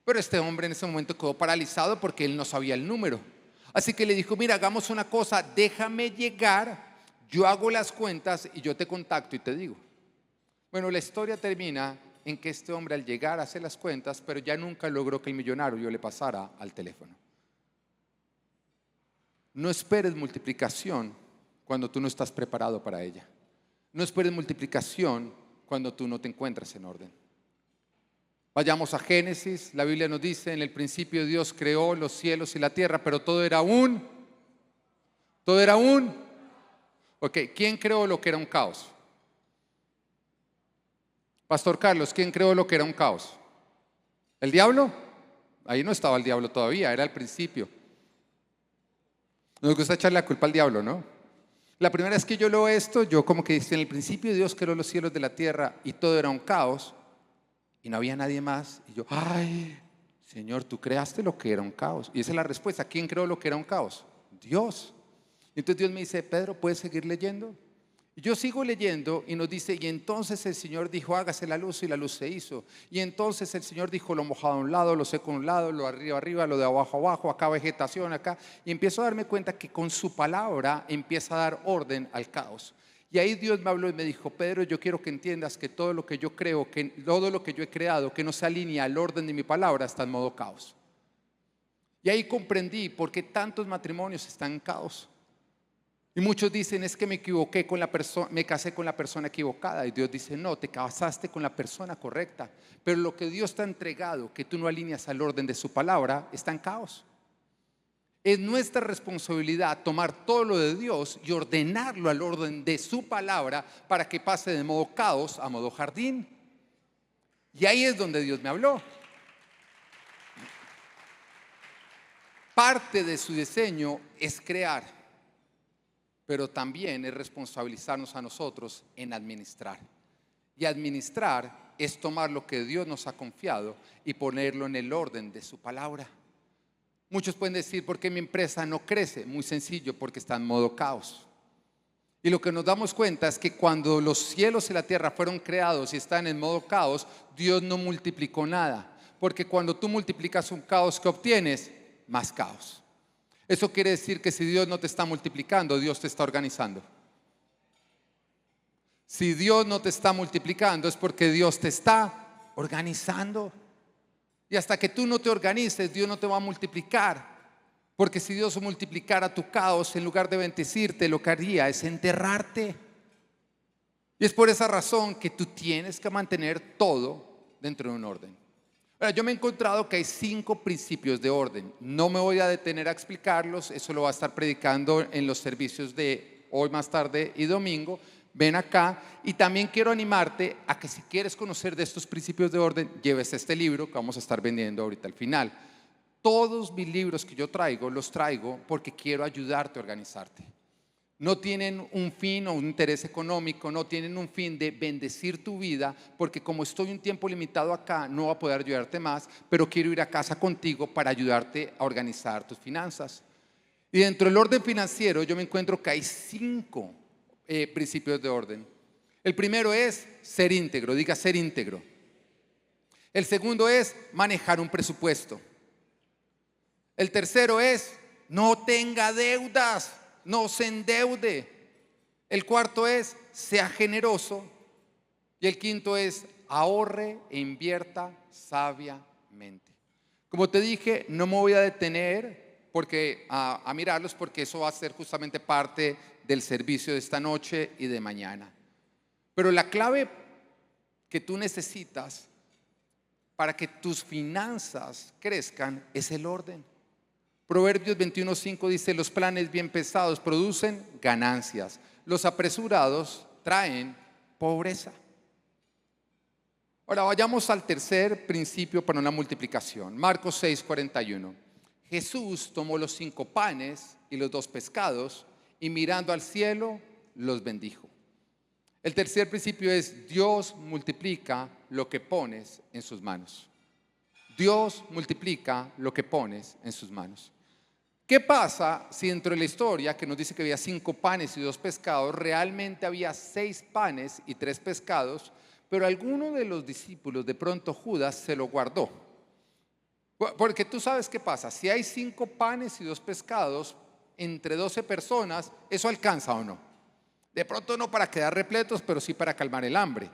Pero este hombre en ese momento quedó paralizado porque él no sabía el número. Así que le dijo, mira, hagamos una cosa, déjame llegar, yo hago las cuentas y yo te contacto y te digo. Bueno, la historia termina en que este hombre al llegar hace las cuentas, pero ya nunca logró que el millonario le pasara al teléfono. No esperes multiplicación cuando tú no estás preparado para ella. No esperes multiplicación cuando tú no te encuentras en orden. Vayamos a Génesis, la Biblia nos dice, en el principio Dios creó los cielos y la tierra, pero todo era un. Ok, ¿quién creó lo que era un caos? Pastor Carlos, ¿quién creó lo que era un caos? ¿El diablo? Ahí no estaba el diablo todavía, era el principio. Nos gusta echarle la culpa al diablo, ¿no? La primera vez que yo leo esto, yo como que dice, en el principio Dios creó los cielos de la tierra y todo era un caos. Y no había nadie más. Y yo, ay, Señor, tú creaste lo que era un caos. Y esa es la respuesta. ¿Quién creó lo que era un caos? Dios. Y entonces Dios me dice, Pedro, ¿puedes seguir leyendo? Y yo sigo leyendo y nos dice, y entonces el Señor dijo, hágase la luz, y la luz se hizo. Y entonces el Señor dijo, lo mojado a un lado, lo seco a un lado, lo arriba arriba, lo de abajo abajo, acá vegetación, acá. Y empiezo a darme cuenta que con su palabra empieza a dar orden al caos. Y ahí Dios me habló y me dijo, Pedro, yo quiero que entiendas que todo lo que yo creo, que todo lo que yo he creado, que no se alinea al orden de mi palabra, está en modo caos. Y ahí comprendí por qué tantos matrimonios están en caos. Y muchos dicen, es que me equivoqué con la persona, me casé con la persona equivocada. Y Dios dice, no, te casaste con la persona correcta. Pero lo que Dios te ha entregado, que tú no alineas al orden de su palabra, está en caos. Es nuestra responsabilidad tomar todo lo de Dios y ordenarlo al orden de su palabra para que pase de modo caos a modo jardín. Y ahí es donde Dios me habló. Parte de su diseño es crear, pero también es responsabilizarnos a nosotros en administrar. Y administrar es tomar lo que Dios nos ha confiado y ponerlo en el orden de su palabra. Muchos pueden decir, ¿por qué mi empresa no crece? Muy sencillo, porque está en modo caos. Y lo que nos damos cuenta es que cuando los cielos y la tierra fueron creados y están en modo caos, Dios no multiplicó nada. Porque cuando tú multiplicas un caos, ¿qué obtienes? Más caos. Eso quiere decir que si Dios no te está multiplicando, Dios te está organizando. Si Dios no te está multiplicando es porque Dios te está organizando. Y hasta que tú no te organices, Dios no te va a multiplicar. Porque si Dios multiplicara tu caos, en lugar de bendecirte, lo que haría es enterrarte. Y es por esa razón que tú tienes que mantener todo dentro de un orden. Ahora, yo me he encontrado que hay 5 principios de orden. No me voy a detener a explicarlos, eso lo va a estar predicando en los servicios de hoy más tarde y domingo. Ven acá, y también quiero animarte a que si quieres conocer de estos principios de orden, lleves este libro que vamos a estar vendiendo ahorita al final. Todos mis libros que yo traigo, los traigo porque quiero ayudarte a organizarte. No tienen un fin o un interés económico, no tienen un fin de bendecir tu vida, porque como estoy un tiempo limitado acá, no voy a poder ayudarte más, pero quiero ir a casa contigo para ayudarte a organizar tus finanzas. Y dentro del orden financiero yo me encuentro que hay 5 principios de orden. El primero es ser íntegro, diga ser íntegro. El segundo es manejar un presupuesto. El tercero es no tenga deudas, no se endeude. El cuarto es sea generoso. Y el quinto es ahorre e invierta sabiamente. Como te dije, no me voy a detener a mirarlos porque eso va a ser justamente parte del servicio de esta noche y de mañana. Pero la clave que tú necesitas para que tus finanzas crezcan es el orden. Proverbios 21:5 dice, los planes bien pensados producen ganancias, los apresurados traen pobreza. Ahora vayamos al tercer principio para una multiplicación. Marcos 6:41. Jesús tomó los 5 panes y los 2 pescados y mirando al cielo los bendijo. El tercer principio es Dios multiplica lo que pones en sus manos. Dios multiplica lo que pones en sus manos. ¿Qué pasa si dentro de la historia que nos dice que había 5 panes y 2 pescados, realmente había 6 panes y 3 pescados, pero alguno de los discípulos, de pronto Judas, se lo guardó? Porque tú sabes qué pasa, si hay 5 panes y 2 pescados entre 12 personas, ¿eso alcanza o no? De pronto no para quedar repletos, pero sí para calmar el hambre.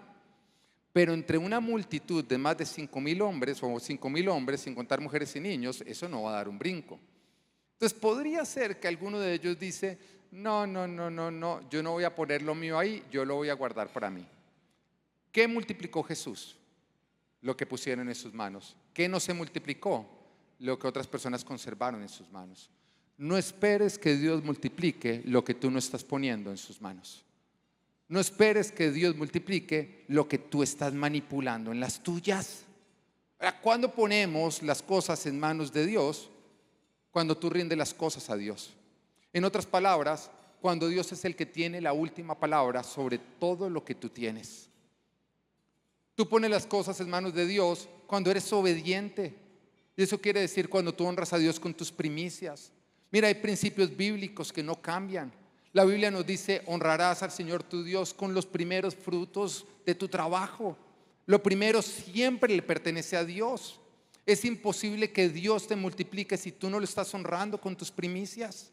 Pero entre una multitud de más de 5,000 hombres, o 5,000 hombres, sin contar mujeres y niños, eso no va a dar un brinco. Entonces podría ser que alguno de ellos dice, no, yo no voy a poner lo mío ahí, yo lo voy a guardar para mí. ¿Qué multiplicó Jesús? Lo que pusieron en sus manos. ¿Qué no se multiplicó? Lo que otras personas conservaron en sus manos. No esperes que Dios multiplique lo que tú no estás poniendo en sus manos. No esperes que Dios multiplique lo que tú estás manipulando en las tuyas. Ahora, ¿cuándo ponemos las cosas en manos de Dios? Cuando tú rindes las cosas a Dios. En otras palabras, cuando Dios es el que tiene la última palabra sobre todo lo que tú tienes. Tú pones las cosas en manos de Dios cuando eres obediente. Y eso quiere decir cuando tú honras a Dios con tus primicias. Mira, hay principios bíblicos que no cambian. La Biblia nos dice, honrarás al Señor tu Dios con los primeros frutos de tu trabajo. Lo primero siempre le pertenece a Dios. Es imposible que Dios te multiplique si tú no lo estás honrando con tus primicias.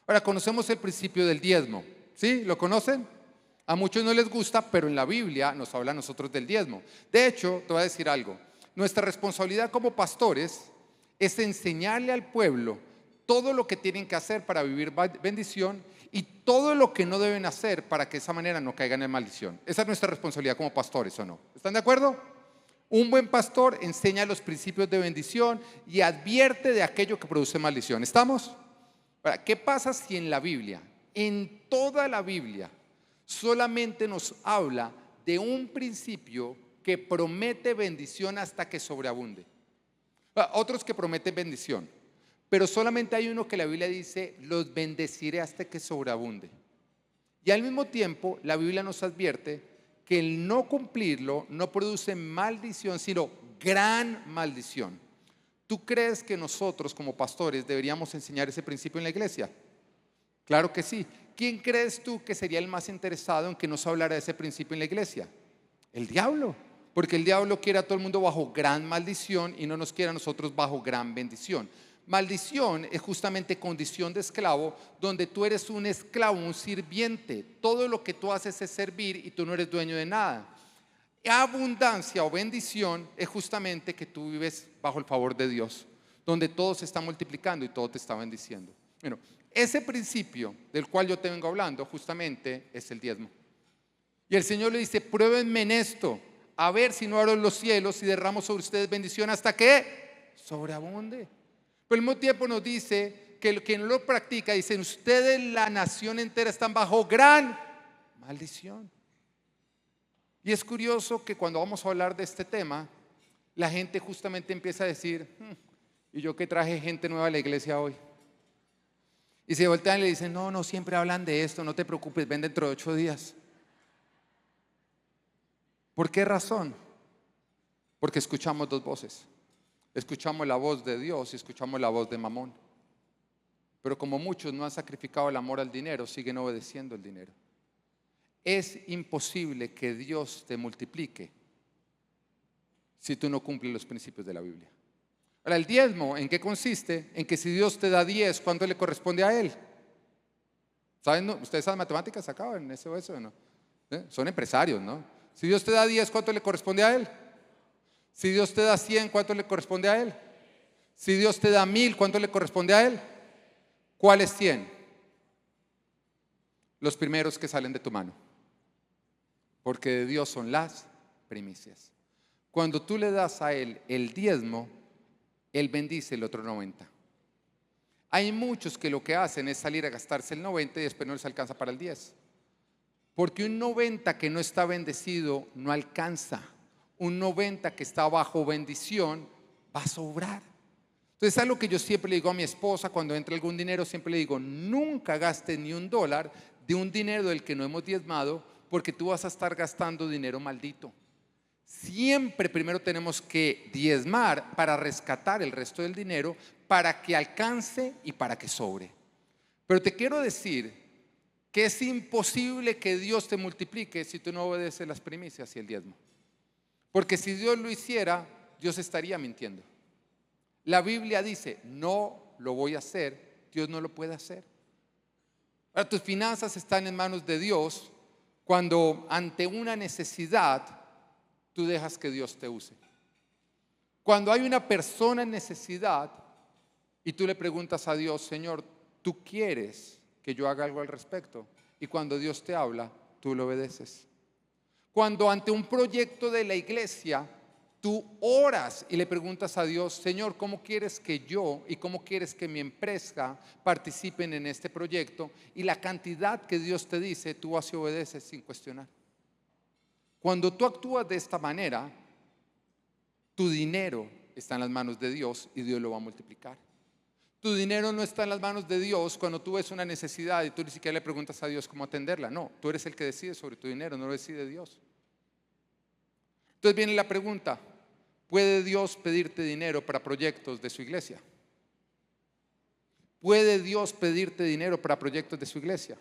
Ahora, conocemos el principio del diezmo. ¿Sí? ¿Lo conocen? A muchos no les gusta, pero en la Biblia nos habla a nosotros del diezmo. De hecho, te voy a decir algo. Nuestra responsabilidad como pastores es enseñarle al pueblo todo lo que tienen que hacer para vivir bendición y todo lo que no deben hacer para que de esa manera no caigan en maldición. Esa es nuestra responsabilidad como pastores, ¿o no? ¿Están de acuerdo? Un buen pastor enseña los principios de bendición y advierte de aquello que produce maldición. ¿Estamos? Ahora, ¿qué pasa si en la Biblia, en toda la Biblia, solamente nos habla de un principio que promete bendición hasta que sobreabunde. Otros que prometen bendición, pero solamente hay uno que la Biblia dice, los bendeciré hasta que sobreabunde. Y al mismo tiempo, la Biblia nos advierte que el no cumplirlo no produce maldición, sino gran maldición. ¿Tú crees que nosotros como pastores deberíamos enseñar ese principio en la iglesia? Claro que sí. ¿Quién crees tú que sería el más interesado en que nos hablara de ese principio en la iglesia? El diablo. Porque el diablo quiere a todo el mundo bajo gran maldición y no nos quiere a nosotros bajo gran bendición. Maldición es justamente condición de esclavo, donde tú eres un esclavo, un sirviente. Todo lo que tú haces es servir y tú no eres dueño de nada. Abundancia o bendición es justamente que tú vives bajo el favor de Dios, donde todo se está multiplicando y todo te está bendiciendo. Bueno, ese principio del cual yo te vengo hablando justamente es el diezmo. Y el Señor le dice, pruébenme en esto, a ver si no abro los cielos y derramo sobre ustedes bendición hasta que sobreabunde. Pero al mismo tiempo nos dice que el que no lo practica, dicen ustedes, la nación entera están bajo gran maldición. Y es curioso que cuando vamos a hablar de este tema, la gente justamente empieza a decir, ¿y yo que traje gente nueva a la iglesia hoy? Y se voltean y le dicen, no, siempre hablan de esto, no te preocupes, ven dentro de 8 días. ¿Por qué razón? Porque escuchamos 2 voces. Escuchamos la voz de Dios y escuchamos la voz de Mamón. Pero como muchos no han sacrificado el amor al dinero, siguen obedeciendo el dinero. Es imposible que Dios te multiplique si tú no cumples los principios de la Biblia. Ahora, el diezmo, ¿en qué consiste? En que si Dios te da 10, ¿cuánto le corresponde a Él? ¿Saben? ¿Ustedes saben matemáticas acá en eso o no? Son empresarios, ¿no? Si Dios te da 10, ¿cuánto le corresponde a Él? Si Dios te da 100, ¿cuánto le corresponde a Él? Si Dios te da 1000, ¿cuánto le corresponde a Él? ¿Cuáles 100? Los primeros que salen de tu mano. Porque de Dios son las primicias. Cuando tú le das a Él el diezmo, Él bendice el otro 90. Hay muchos que lo que hacen es salir a gastarse el 90 y después no les alcanza para el 10. Porque un 90 que no está bendecido no alcanza. Un 90 que está bajo bendición va a sobrar. Entonces es algo que yo siempre le digo a mi esposa cuando entra algún dinero, siempre le digo, nunca gastes ni $1 de un dinero del que no hemos diezmado, porque tú vas a estar gastando dinero maldito. Siempre primero tenemos que diezmar para rescatar el resto del dinero, para que alcance y para que sobre. Pero te quiero decir que es imposible que Dios te multiplique si tú no obedeces las primicias y el diezmo. Porque si Dios lo hiciera, Dios estaría mintiendo. La Biblia dice, no lo voy a hacer, Dios no lo puede hacer. Ahora, tus finanzas están en manos de Dios cuando ante una necesidad tú dejas que Dios te use. Cuando hay una persona en necesidad y tú le preguntas a Dios, Señor, ¿tú quieres que yo haga algo al respecto? Y cuando Dios te habla, tú lo obedeces. Cuando ante un proyecto de la iglesia tú oras y le preguntas a Dios, Señor, ¿cómo quieres que yo y cómo quieres que mi empresa participen en este proyecto? Y la cantidad que Dios te dice, tú vas y obedeces sin cuestionar. Cuando tú actúas de esta manera, tu dinero está en las manos de Dios y Dios lo va a multiplicar. Tu dinero no está en las manos de Dios cuando tú ves una necesidad y tú ni siquiera le preguntas a Dios cómo atenderla. No, tú eres el que decide sobre tu dinero, no lo decide Dios. Entonces viene la pregunta, ¿puede Dios pedirte dinero para proyectos de su iglesia? ¿Puede Dios pedirte dinero para proyectos de su iglesia?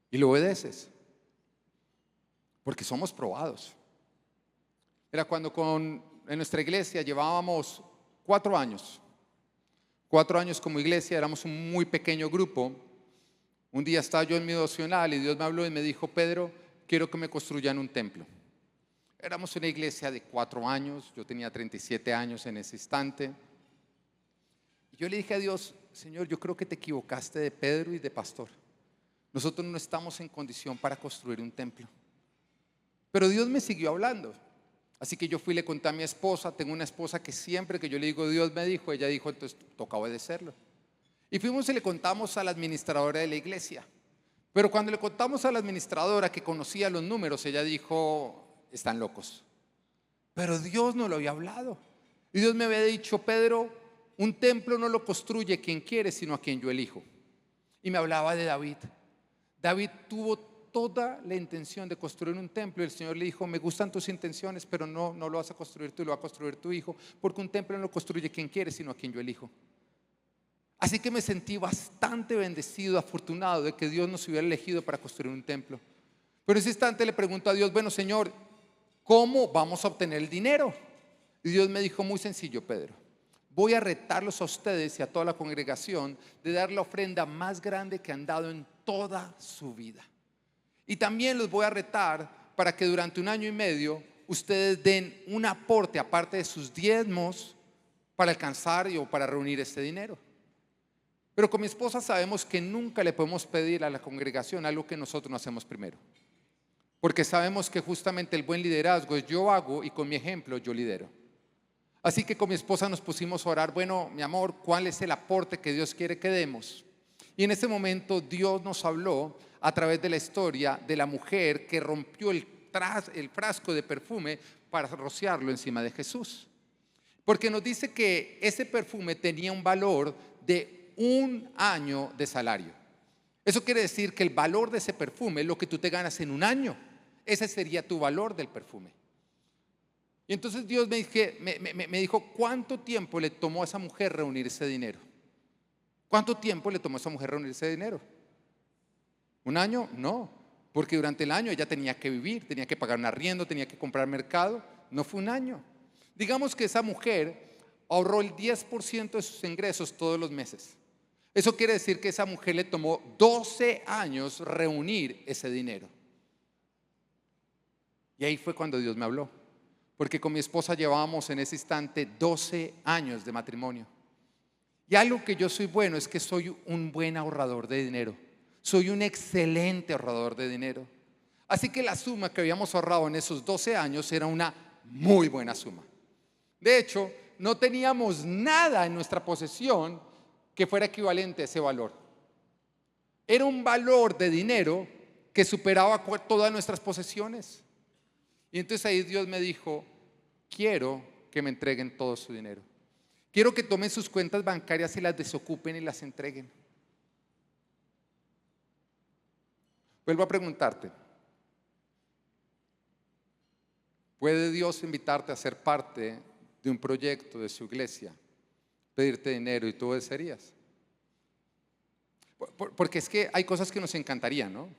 Y lo obedeces. Porque somos probados. Era cuando en nuestra iglesia llevábamos 4 años. 4 años como iglesia, éramos un muy pequeño grupo. Un día estaba yo en mi devocional y Dios me habló y me dijo, Pedro, quiero que me construyan un templo. Éramos una iglesia de 4 años, yo tenía 37 años en ese instante. Y yo le dije a Dios, Señor, yo creo que te equivocaste de Pedro y de pastor. Nosotros no estamos en condición para construir un templo. Pero Dios me siguió hablando. Así que yo fui y le conté a mi esposa, tengo una esposa que siempre que yo le digo Dios me dijo, ella dijo, entonces toca obedecerlo. Y fuimos y le contamos a la administradora de la iglesia. Pero cuando le contamos a la administradora que conocía los números, ella dijo, están locos. Pero Dios no lo había hablado. Y Dios me había dicho, Pedro, un templo no lo construye quien quiere, sino a quien yo elijo. Y me hablaba de David. David tuvo toda la intención de construir un templo y el Señor le dijo, me gustan tus intenciones, pero no lo vas a construir tú, lo va a construir tu hijo, porque un templo no lo construye quien quiere, sino a quien yo elijo. Así que me sentí bastante bendecido, afortunado de que Dios nos hubiera elegido para construir un templo. Pero en ese instante le pregunto a Dios, bueno, Señor, ¿cómo vamos a obtener el dinero? Y Dios me dijo, muy sencillo, Pedro. Voy a retarlos a ustedes y a toda la congregación de dar la ofrenda más grande que han dado en toda su vida. Y también los voy a retar para que durante 1 año y medio ustedes den un aporte aparte de sus diezmos para alcanzar o para reunir este dinero. Pero con mi esposa sabemos que nunca le podemos pedir a la congregación algo que nosotros no hacemos primero. Porque sabemos que justamente el buen liderazgo es yo hago y con mi ejemplo yo lidero. Así que con mi esposa nos pusimos a orar, bueno, mi amor, ¿cuál es el aporte que Dios quiere que demos? Y en ese momento Dios nos habló a través de la historia de la mujer que rompió el frasco de perfume para rociarlo encima de Jesús. Porque nos dice que ese perfume tenía un valor de 1 año de salario. Eso quiere decir que el valor de ese perfume es lo que tú te ganas en 1 año. Ese sería tu valor del perfume. Y entonces Dios me dijo, ¿cuánto tiempo le tomó a esa mujer reunir ese dinero? ¿Cuánto tiempo le tomó a esa mujer reunir ese dinero? ¿1 año? No, porque durante el año ella tenía que vivir, tenía que pagar un arriendo, tenía que comprar mercado. No fue 1 año. Digamos que esa mujer ahorró el 10% de sus ingresos todos los meses. Eso quiere decir que a esa mujer le tomó 12 años reunir ese dinero. Y ahí fue cuando Dios me habló. Porque con mi esposa llevábamos en ese instante 12 años de matrimonio. Y algo que yo soy bueno es que soy un buen ahorrador de dinero. Soy un excelente ahorrador de dinero. Así que la suma que habíamos ahorrado en esos 12 años era una muy buena suma. De hecho, no teníamos nada en nuestra posesión que fuera equivalente a ese valor. Era un valor de dinero que superaba todas nuestras posesiones. Y entonces ahí Dios me dijo, quiero que me entreguen todo su dinero. Quiero que tomen sus cuentas bancarias y las desocupen y las entreguen. Vuelvo a preguntarte, ¿puede Dios invitarte a ser parte de un proyecto de su iglesia, pedirte dinero y tú obedecerías? Porque es que hay cosas que nos encantarían, ¿no?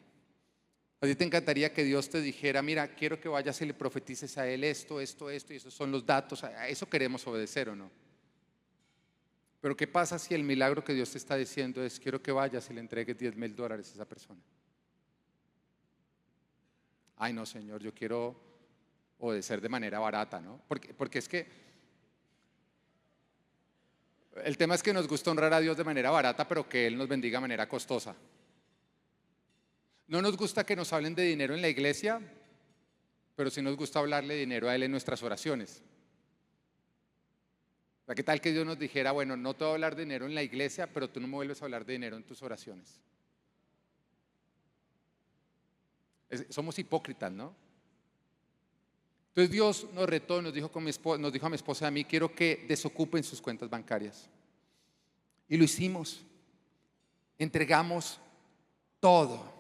A ti te encantaría que Dios te dijera, mira, quiero que vayas y le profetices a él esto, y esos son los datos. A eso queremos obedecer, ¿o no? Pero ¿qué pasa si el milagro que Dios te está diciendo es, quiero que vayas y le entregues $10,000 a esa persona? Ay, no, Señor, yo quiero obedecer de manera barata, ¿no? Porque es que el tema es que nos gusta honrar a Dios de manera barata, pero que Él nos bendiga de manera costosa. No nos gusta que nos hablen de dinero en la iglesia, pero sí nos gusta hablarle de dinero a Él en nuestras oraciones. O sea, ¿qué tal que Dios nos dijera, bueno, no te voy a hablar de dinero en la iglesia, pero tú no me vuelves a hablar de dinero en tus oraciones? Somos hipócritas, ¿no? Entonces Dios nos retó, nos dijo a mi esposa y a mí, quiero que desocupen sus cuentas bancarias. Y lo hicimos. Entregamos todo.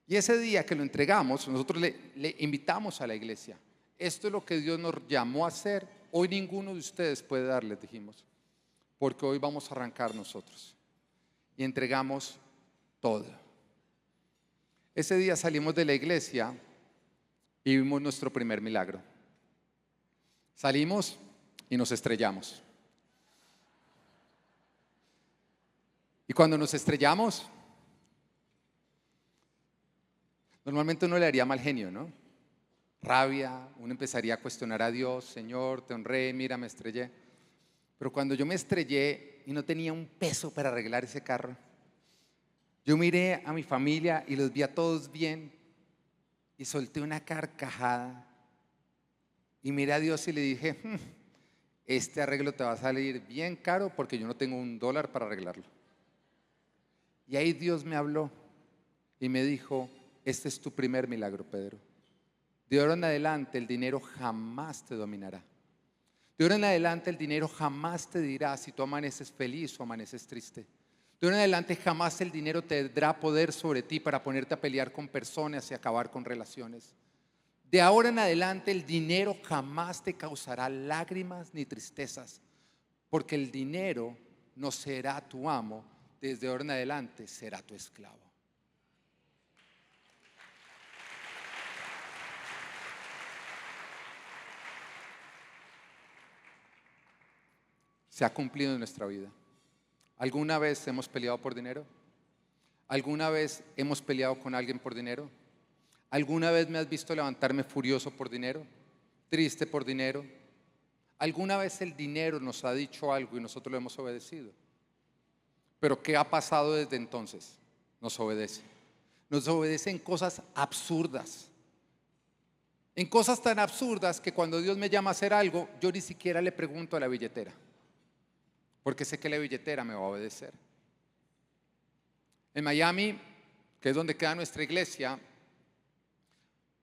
Y ese día que lo entregamos, nosotros le invitamos a la iglesia. Esto es lo que Dios nos llamó a hacer. Hoy ninguno de ustedes puede darles, dijimos, porque hoy vamos a arrancar nosotros. Y entregamos todo. Ese día salimos de la iglesia y vimos nuestro primer milagro. Salimos y nos estrellamos. Y cuando nos estrellamos, normalmente uno le haría mal genio, ¿no? Rabia, uno empezaría a cuestionar a Dios, Señor, te honré, mira, me estrellé. Pero cuando yo me estrellé y no tenía un peso para arreglar ese carro, yo miré a mi familia y los vi a todos bien y solté una carcajada y miré a Dios y le dije, este arreglo te va a salir bien caro porque yo no tengo $1 para arreglarlo. Y ahí Dios me habló y me dijo, este es tu primer milagro, Pedro. De ahora en adelante el dinero jamás te dominará. De ahora en adelante el dinero jamás te dirá si tú amaneces feliz o amaneces triste. De ahora en adelante jamás el dinero tendrá poder sobre ti para ponerte a pelear con personas y acabar con relaciones. De ahora en adelante el dinero jamás te causará lágrimas ni tristezas, porque el dinero no será tu amo, desde ahora en adelante será tu esclavo. Se ha cumplido en nuestra vida. ¿Alguna vez hemos peleado por dinero? ¿Alguna vez hemos peleado con alguien por dinero? ¿Alguna vez me has visto levantarme furioso por dinero? ¿Triste por dinero? ¿Alguna vez el dinero nos ha dicho algo y nosotros lo hemos obedecido? Pero ¿qué ha pasado desde entonces? Nos obedece. Nos obedece en cosas absurdas. En cosas tan absurdas que cuando Dios me llama a hacer algo, yo ni siquiera le pregunto a la billetera, porque sé que la billetera me va a obedecer. En Miami, que es donde queda nuestra iglesia,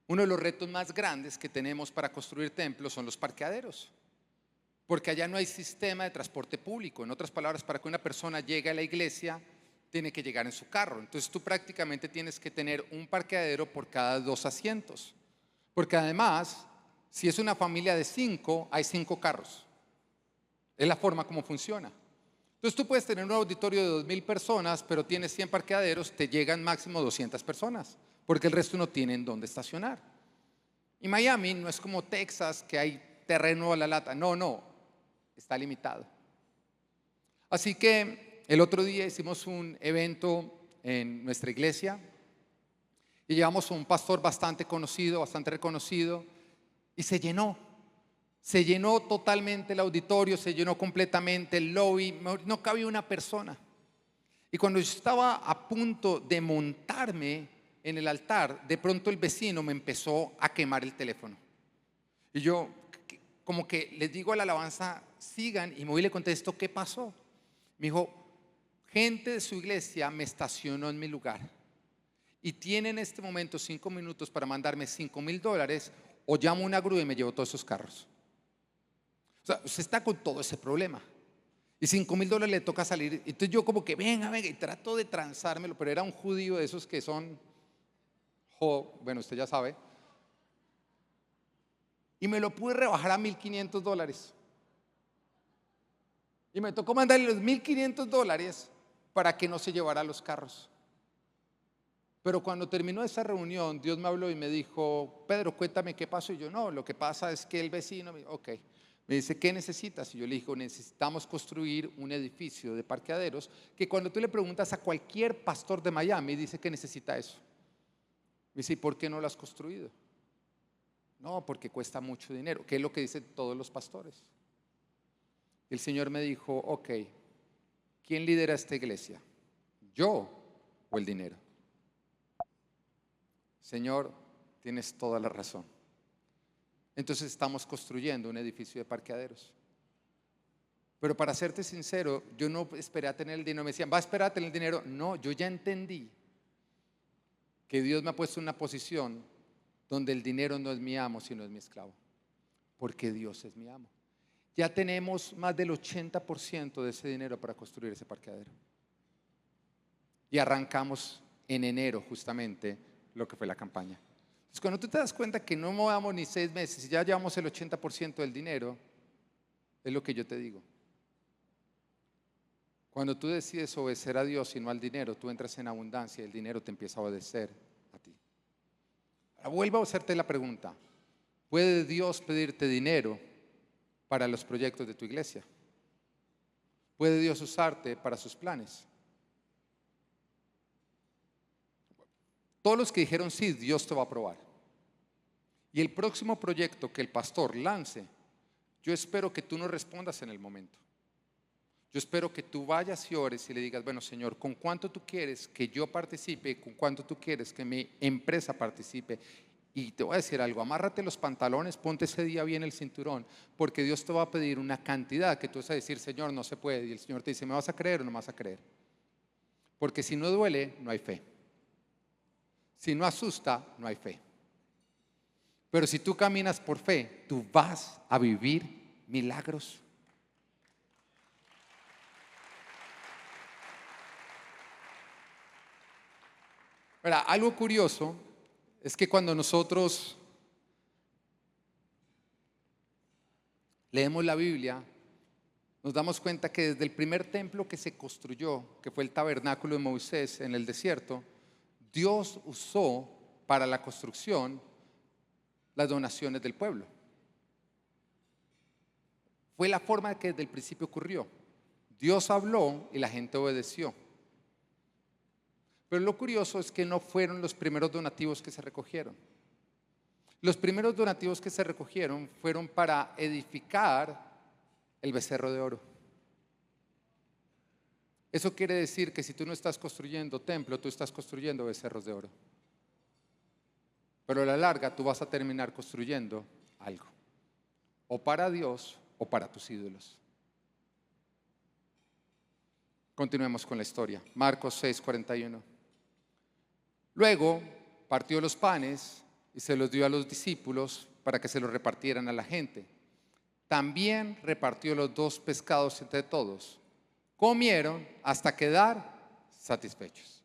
uno de los retos más grandes que tenemos para construir templos son los parqueaderos, porque allá no hay sistema de transporte público. En otras palabras, para que una persona llegue a la iglesia, tiene que llegar en su carro. Entonces tú prácticamente tienes que tener un parqueadero por cada 2 asientos, porque además, si es una familia de 5, hay 5 carros. Es la forma como funciona. Entonces tú puedes tener un auditorio de 2,000 personas, pero tienes 100 parqueaderos, te llegan máximo 200 personas, porque el resto no tienen dónde estacionar. Y Miami no es como Texas, que hay terreno a la lata. No, está limitado. Así que el otro día hicimos un evento en nuestra iglesia y llevamos a un pastor bastante conocido, bastante reconocido, y se llenó. Se llenó totalmente el auditorio, se llenó completamente el lobby, no cabía una persona. Y cuando yo estaba a punto de montarme en el altar, de pronto el vecino me empezó a quemar el teléfono. Y yo, como que les digo a la alabanza, sigan, y me voy y le contesto, ¿qué pasó? Me dijo, gente de su iglesia me estacionó en mi lugar y tiene en este momento 5 minutos para mandarme $5,000 o llamo una grúa y me llevo todos esos carros. O sea, usted está con todo ese problema y $5,000 le toca salir. Entonces yo como que venga, y trato de transármelo, pero era un judío de esos que son, bueno, usted ya sabe, y me lo pude rebajar a $1,500 y me tocó mandarle los $1,500 para que no se llevara los carros. Pero cuando terminó esa reunión, Dios me habló y me dijo, Pedro, cuéntame qué pasó. Y yo, no, lo que pasa es que el vecino me dijo, ok. Me dice, ¿qué necesitas? Y yo le dije, necesitamos construir un edificio de parqueaderos que cuando tú le preguntas a cualquier pastor de Miami, dice que necesita eso. Me dice, ¿y por qué no lo has construido? No, porque cuesta mucho dinero, que es lo que dicen todos los pastores. El Señor me dijo, ok, ¿quién lidera esta iglesia? ¿Yo o el dinero? Señor, tienes toda la razón. Entonces estamos construyendo un edificio de parqueaderos. Pero para serte sincero, yo no esperé a tener el dinero. Me decían, ¿va a esperar a tener el dinero? No, yo ya entendí que Dios me ha puesto en una posición donde el dinero no es mi amo, sino es mi esclavo. Porque Dios es mi amo. Ya tenemos más del 80% de ese dinero para construir ese parqueadero. Y arrancamos en enero justamente lo que fue la campaña. Entonces, cuando tú te das cuenta que no movamos ni 6 meses y ya llevamos el 80% del dinero, es lo que yo te digo. Cuando tú decides obedecer a Dios y no al dinero, tú entras en abundancia y el dinero te empieza a obedecer a ti. Ahora vuelvo a hacerte la pregunta. ¿Puede Dios pedirte dinero para los proyectos de tu iglesia? ¿Puede Dios usarte para sus planes? Todos los que dijeron sí, Dios te va a aprobar. Y el próximo proyecto que el pastor lance, yo espero que tú no respondas en el momento. Yo espero que tú vayas y ores y le digas, bueno, Señor, ¿con cuánto tú quieres que yo participe? ¿Con cuánto tú quieres que mi empresa participe? Y te voy a decir algo, amárrate los pantalones, ponte ese día bien el cinturón, porque Dios te va a pedir una cantidad que tú vas a decir, Señor, no se puede. Y el Señor te dice, ¿me vas a creer o no me vas a creer? Porque si no duele, no hay fe. Si no asusta, no hay fe. Pero si tú caminas por fe, tú vas a vivir milagros. Ahora, algo curioso es que cuando nosotros leemos la Biblia, nos damos cuenta que desde el primer templo que se construyó, que fue el tabernáculo de Moisés en el desierto, Dios usó para la construcción las donaciones del pueblo. Fue la forma que desde el principio ocurrió. Dios habló y la gente obedeció. Pero lo curioso es que no fueron los primeros donativos que se recogieron. Los primeros donativos que se recogieron fueron para edificar el becerro de oro. Eso quiere decir que si tú no estás construyendo templo, tú estás construyendo becerros de oro. Pero a la larga tú vas a terminar construyendo algo, o para Dios o para tus ídolos. Continuemos con la historia. Marcos 6:41. Luego partió los panes y se los dio a los discípulos para que se los repartieran a la gente. También repartió los 2 pescados entre todos. Comieron hasta quedar satisfechos.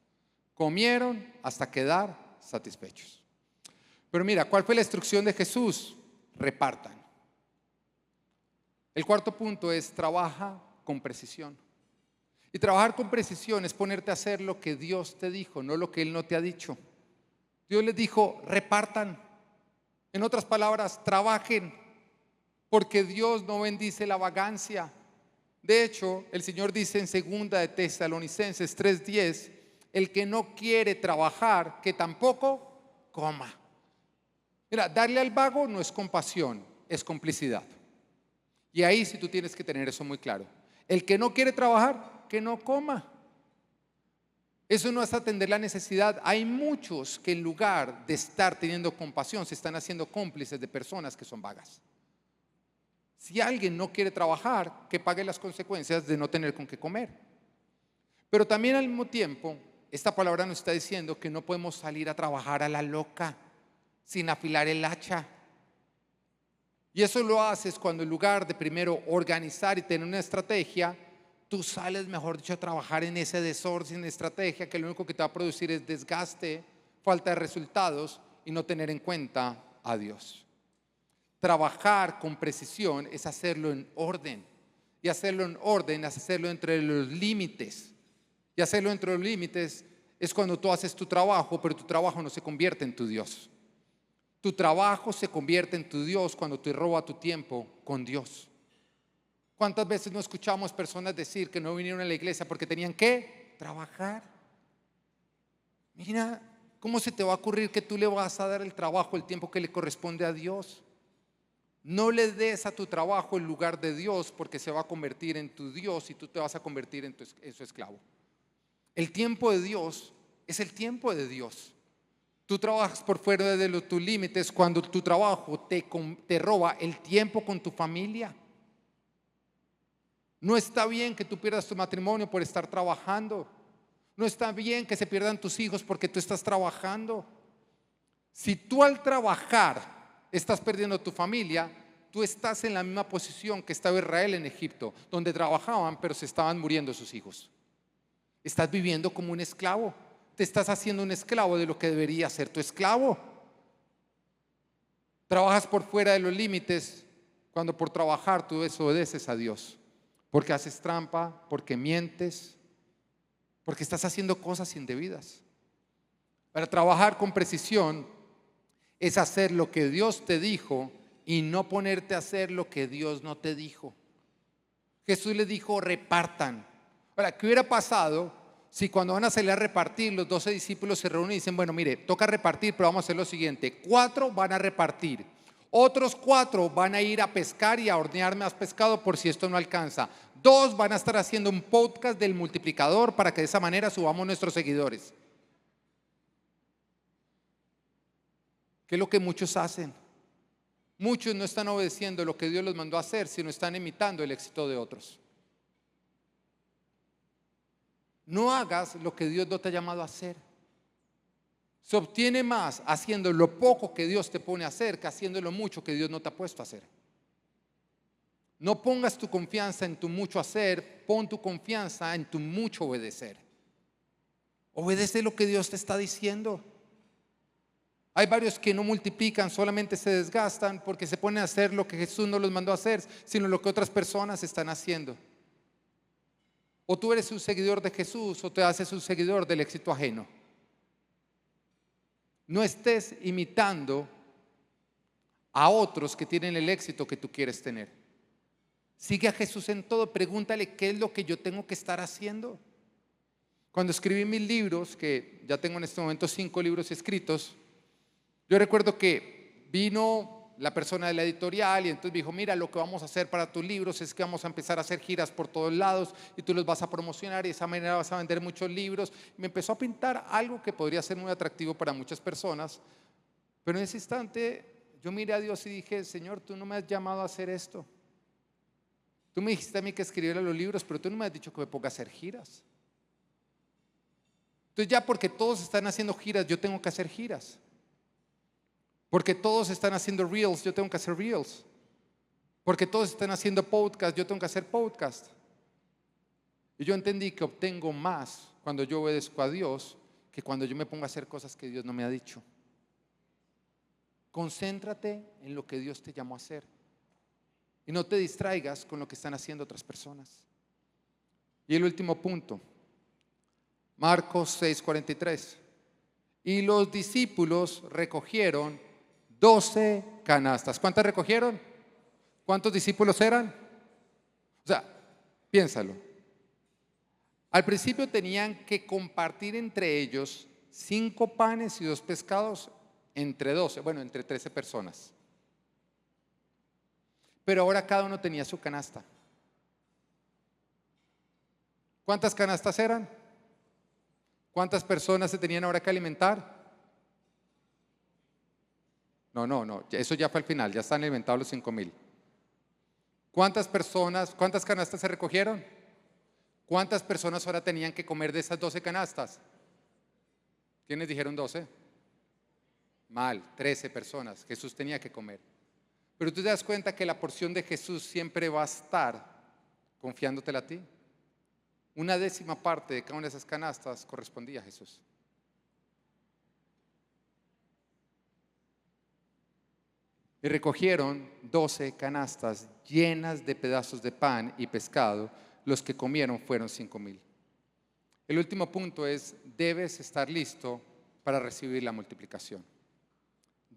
Comieron hasta quedar satisfechos. Pero mira, ¿cuál fue la instrucción de Jesús? Repartan. El cuarto punto es: trabaja con precisión. Y trabajar con precisión es ponerte a hacer lo que Dios te dijo, no lo que Él no te ha dicho. Dios les dijo: repartan. En otras palabras, trabajen, porque Dios no bendice la vagancia. De hecho, el Señor dice en 2 de Tesalonicenses 3:10, el que no quiere trabajar, que tampoco coma. Mira, darle al vago no es compasión, es complicidad. Y ahí sí tú tienes que tener eso muy claro. El que no quiere trabajar, que no coma. Eso no es atender la necesidad. Hay muchos que en lugar de estar teniendo compasión, se están haciendo cómplices de personas que son vagas. Si alguien no quiere trabajar, que pague las consecuencias de no tener con qué comer. Pero también al mismo tiempo, esta palabra nos está diciendo que no podemos salir a trabajar a la loca, sin afilar el hacha. Y eso lo haces cuando en lugar de primero organizar y tener una estrategia, tú sales, mejor dicho, a trabajar en ese desorden, sin estrategia, que lo único que te va a producir es desgaste, falta de resultados y no tener en cuenta a Dios. Trabajar con precisión es hacerlo en orden. Y hacerlo en orden es hacerlo entre los límites. Y hacerlo entre los límites es cuando tú haces tu trabajo, pero tu trabajo no se convierte en tu Dios. Tu trabajo se convierte en tu Dios cuando te roba tu tiempo con Dios. ¿Cuántas veces no escuchamos personas decir que no vinieron a la iglesia porque tenían que trabajar? Mira, ¿cómo se te va a ocurrir que tú le vas a dar el trabajo, el tiempo que le corresponde a Dios? No le des a tu trabajo el lugar de Dios, porque se va a convertir en tu Dios y tú te vas a convertir en su esclavo. El tiempo de Dios es el tiempo de Dios. Tú trabajas por fuera de tus límites cuando tu trabajo te roba el tiempo con tu familia. No está bien que tú pierdas tu matrimonio por estar trabajando. No está bien que se pierdan tus hijos porque tú estás trabajando. Si tú al trabajar estás perdiendo tu familia, tú estás en la misma posición que estaba Israel en Egipto, donde trabajaban pero se estaban muriendo sus hijos. Estás viviendo como un esclavo. Te estás haciendo un esclavo de lo que debería ser tu esclavo. Trabajas por fuera de los límites cuando por trabajar tú desobedeces a Dios. Porque haces trampa, porque mientes, porque estás haciendo cosas indebidas. Para trabajar con precisión es hacer lo que Dios te dijo y no ponerte a hacer lo que Dios no te dijo. Jesús le dijo: repartan. Ahora, ¿qué hubiera pasado si cuando van a salir a repartir los 12 discípulos se reúnen y dicen: bueno, mire, toca repartir, pero vamos a hacer lo siguiente: 4 van a repartir, otros 4 van a ir a pescar y a hornear más pescado por si esto no alcanza, 2 van a estar haciendo un podcast del multiplicador para que de esa manera subamos nuestros seguidores? ¿Qué es lo que muchos hacen? Muchos no están obedeciendo lo que Dios los mandó a hacer, sino están imitando el éxito de otros. No hagas lo que Dios no te ha llamado a hacer. Se obtiene más haciendo lo poco que Dios te pone a hacer que haciendo lo mucho que Dios no te ha puesto a hacer. No pongas tu confianza en tu mucho hacer, pon tu confianza en tu mucho obedecer. Obedece lo que Dios te está diciendo. Hay varios que no multiplican, solamente se desgastan porque se ponen a hacer lo que Jesús no los mandó a hacer, sino lo que otras personas están haciendo. O tú eres un seguidor de Jesús o te haces un seguidor del éxito ajeno. No estés imitando a otros que tienen el éxito que tú quieres tener. Sigue a Jesús en todo, pregúntale qué es lo que yo tengo que estar haciendo. Cuando escribí mis libros, que ya tengo en este momento 5 libros escritos, yo recuerdo que vino la persona de la editorial y entonces me dijo, mira, lo que vamos a hacer para tus libros es que vamos a empezar a hacer giras por todos lados y tú los vas a promocionar y de esa manera vas a vender muchos libros. Y me empezó a pintar algo que podría ser muy atractivo para muchas personas, pero en ese instante yo miré a Dios y dije, Señor, tú no me has llamado a hacer esto. Tú me dijiste a mí que escribiera los libros, pero tú no me has dicho que me ponga a hacer giras. Entonces ya porque todos están haciendo giras, yo tengo que hacer giras. Porque todos están haciendo reels, yo tengo que hacer reels. Porque todos están haciendo podcast, yo tengo que hacer podcast. Y yo entendí que obtengo más cuando yo obedezco a Dios que cuando yo me pongo a hacer cosas que Dios no me ha dicho. Concéntrate en lo que Dios te llamó a hacer. Y no te distraigas con lo que están haciendo otras personas. Y el último punto, Marcos 6:43. Y los discípulos recogieron 12 canastas. ¿Cuántas recogieron? ¿Cuántos discípulos eran? O sea, piénsalo. Al principio tenían que compartir entre ellos 5 panes y 2 pescados entre 12, bueno, entre 13 personas. Pero ahora cada uno tenía su canasta. ¿Cuántas canastas eran? ¿Cuántas personas se tenían ahora que alimentar? No, eso ya fue al final, ya están alimentados los 5,000. ¿Cuántas canastas se recogieron? ¿Cuántas personas ahora tenían que comer de esas 12 canastas? ¿Quiénes dijeron 12? Mal, 13 personas. Jesús tenía que comer. Pero tú te das cuenta que la porción de Jesús siempre va a estar confiándotela a ti. 1/10 parte de cada una de esas canastas correspondía a Jesús. Y recogieron 12 canastas llenas de pedazos de pan y pescado. Los que comieron fueron 5,000. El último punto es, debes estar listo para recibir la multiplicación.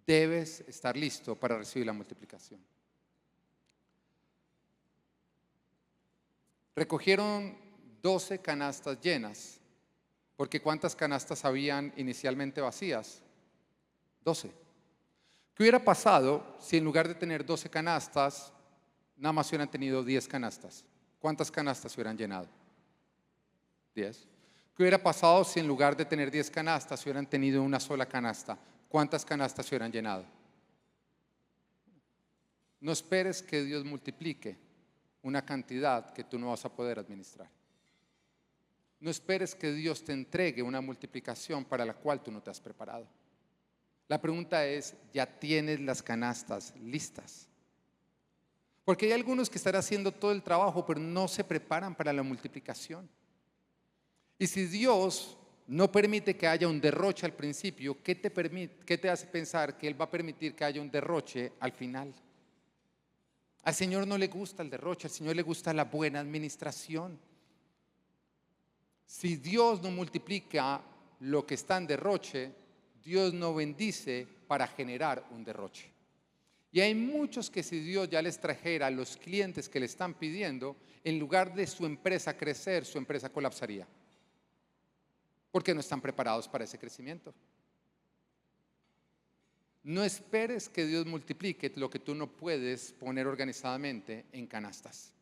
Debes estar listo para recibir la multiplicación. Recogieron 12 canastas llenas, porque ¿cuántas canastas habían inicialmente vacías? 12. ¿Qué hubiera pasado si en lugar de tener 12 canastas, nada más hubieran tenido 10 canastas? ¿Cuántas canastas hubieran llenado? 10. ¿Qué hubiera pasado si en lugar de tener 10 canastas hubieran tenido una sola canasta? ¿Cuántas canastas se hubieran llenado? No esperes que Dios multiplique una cantidad que tú no vas a poder administrar. No esperes que Dios te entregue una multiplicación para la cual tú no te has preparado. La pregunta es, ¿ya tienes las canastas listas? Porque hay algunos que están haciendo todo el trabajo, pero no se preparan para la multiplicación. Y si Dios no permite que haya un derroche al principio, ¿qué te hace pensar que Él va a permitir que haya un derroche al final? Al Señor no le gusta el derroche, al Señor le gusta la buena administración. Si Dios no multiplica lo que está en derroche, Dios no bendice para generar un derroche. Y hay muchos que si Dios ya les trajera a los clientes que le están pidiendo, en lugar de su empresa crecer, su empresa colapsaría. Porque no están preparados para ese crecimiento. No esperes que Dios multiplique lo que tú no puedes poner organizadamente en canastas.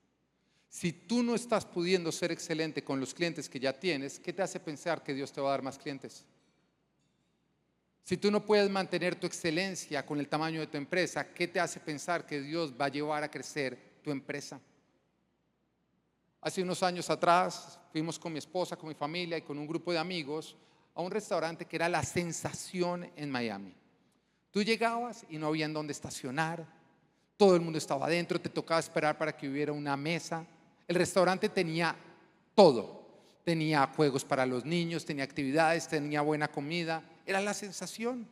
Si tú no estás pudiendo ser excelente con los clientes que ya tienes, ¿qué te hace pensar que Dios te va a dar más clientes? Si tú no puedes mantener tu excelencia con el tamaño de tu empresa, ¿qué te hace pensar que Dios va a llevar a crecer tu empresa? Hace unos años atrás fuimos con mi esposa, con mi familia y con un grupo de amigos a un restaurante que era la sensación en Miami. Tú llegabas y no había en dónde estacionar, todo el mundo estaba adentro, te tocaba esperar para que hubiera una mesa. El restaurante tenía todo, tenía juegos para los niños, tenía actividades, tenía buena comida, era la sensación.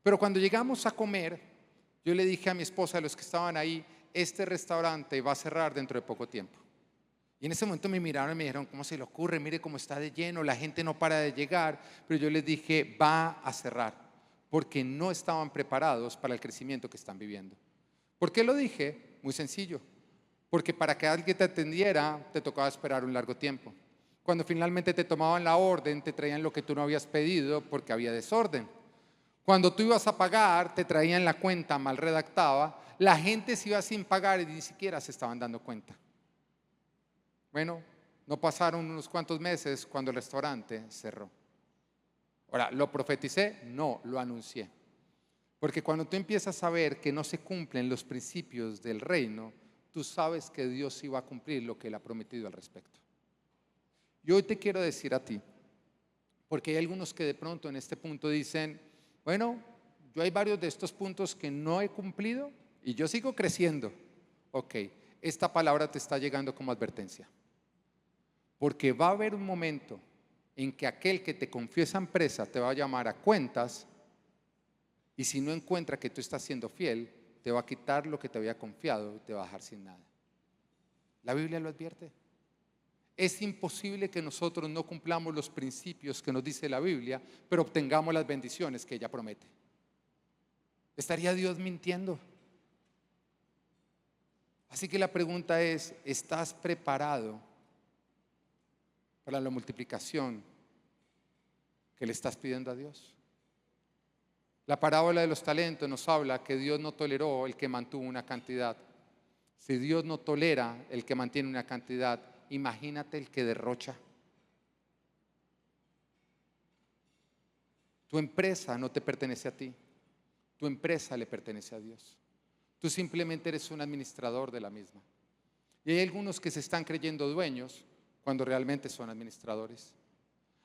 Pero cuando llegamos a comer, yo le dije a mi esposa, a los que estaban ahí, este restaurante va a cerrar dentro de poco tiempo. Y en ese momento me miraron y me dijeron, ¿cómo se le ocurre? Mire cómo está de lleno, la gente no para de llegar. Pero yo les dije, va a cerrar, porque no estaban preparados para el crecimiento que están viviendo. ¿Por qué lo dije? Muy sencillo. Porque para que alguien te atendiera, te tocaba esperar un largo tiempo. Cuando finalmente te tomaban la orden, te traían lo que tú no habías pedido porque había desorden. Cuando tú ibas a pagar, te traían la cuenta mal redactada. La gente se iba sin pagar y ni siquiera se estaban dando cuenta. Bueno, no pasaron unos cuantos meses cuando el restaurante cerró. Ahora, ¿lo profeticé? No, lo anuncié. Porque cuando tú empiezas a ver que no se cumplen los principios del reino, tú sabes que Dios iba a cumplir lo que Él ha prometido al respecto. Y hoy te quiero decir a ti, porque hay algunos que de pronto en este punto dicen, bueno, yo hay varios de estos puntos que no he cumplido y yo sigo creciendo. Ok, esta palabra te está llegando como advertencia. Porque va a haber un momento en que aquel que te confiesa en presa te va a llamar a cuentas y si no encuentra que tú estás siendo fiel, te va a quitar lo que te había confiado y te va a dejar sin nada. La Biblia lo advierte. Es imposible que nosotros no cumplamos los principios que nos dice la Biblia, pero obtengamos las bendiciones que ella promete. ¿Estaría Dios mintiendo? Así que la pregunta es, ¿estás preparado para la multiplicación que le estás pidiendo a Dios? La parábola de los talentos nos habla que Dios no toleró el que mantuvo una cantidad. Si Dios no tolera el que mantiene una cantidad, imagínate el que derrocha. Tu empresa no te pertenece a ti, tu empresa le pertenece a Dios. Tú simplemente eres un administrador de la misma. Y hay algunos que se están creyendo dueños cuando realmente son administradores.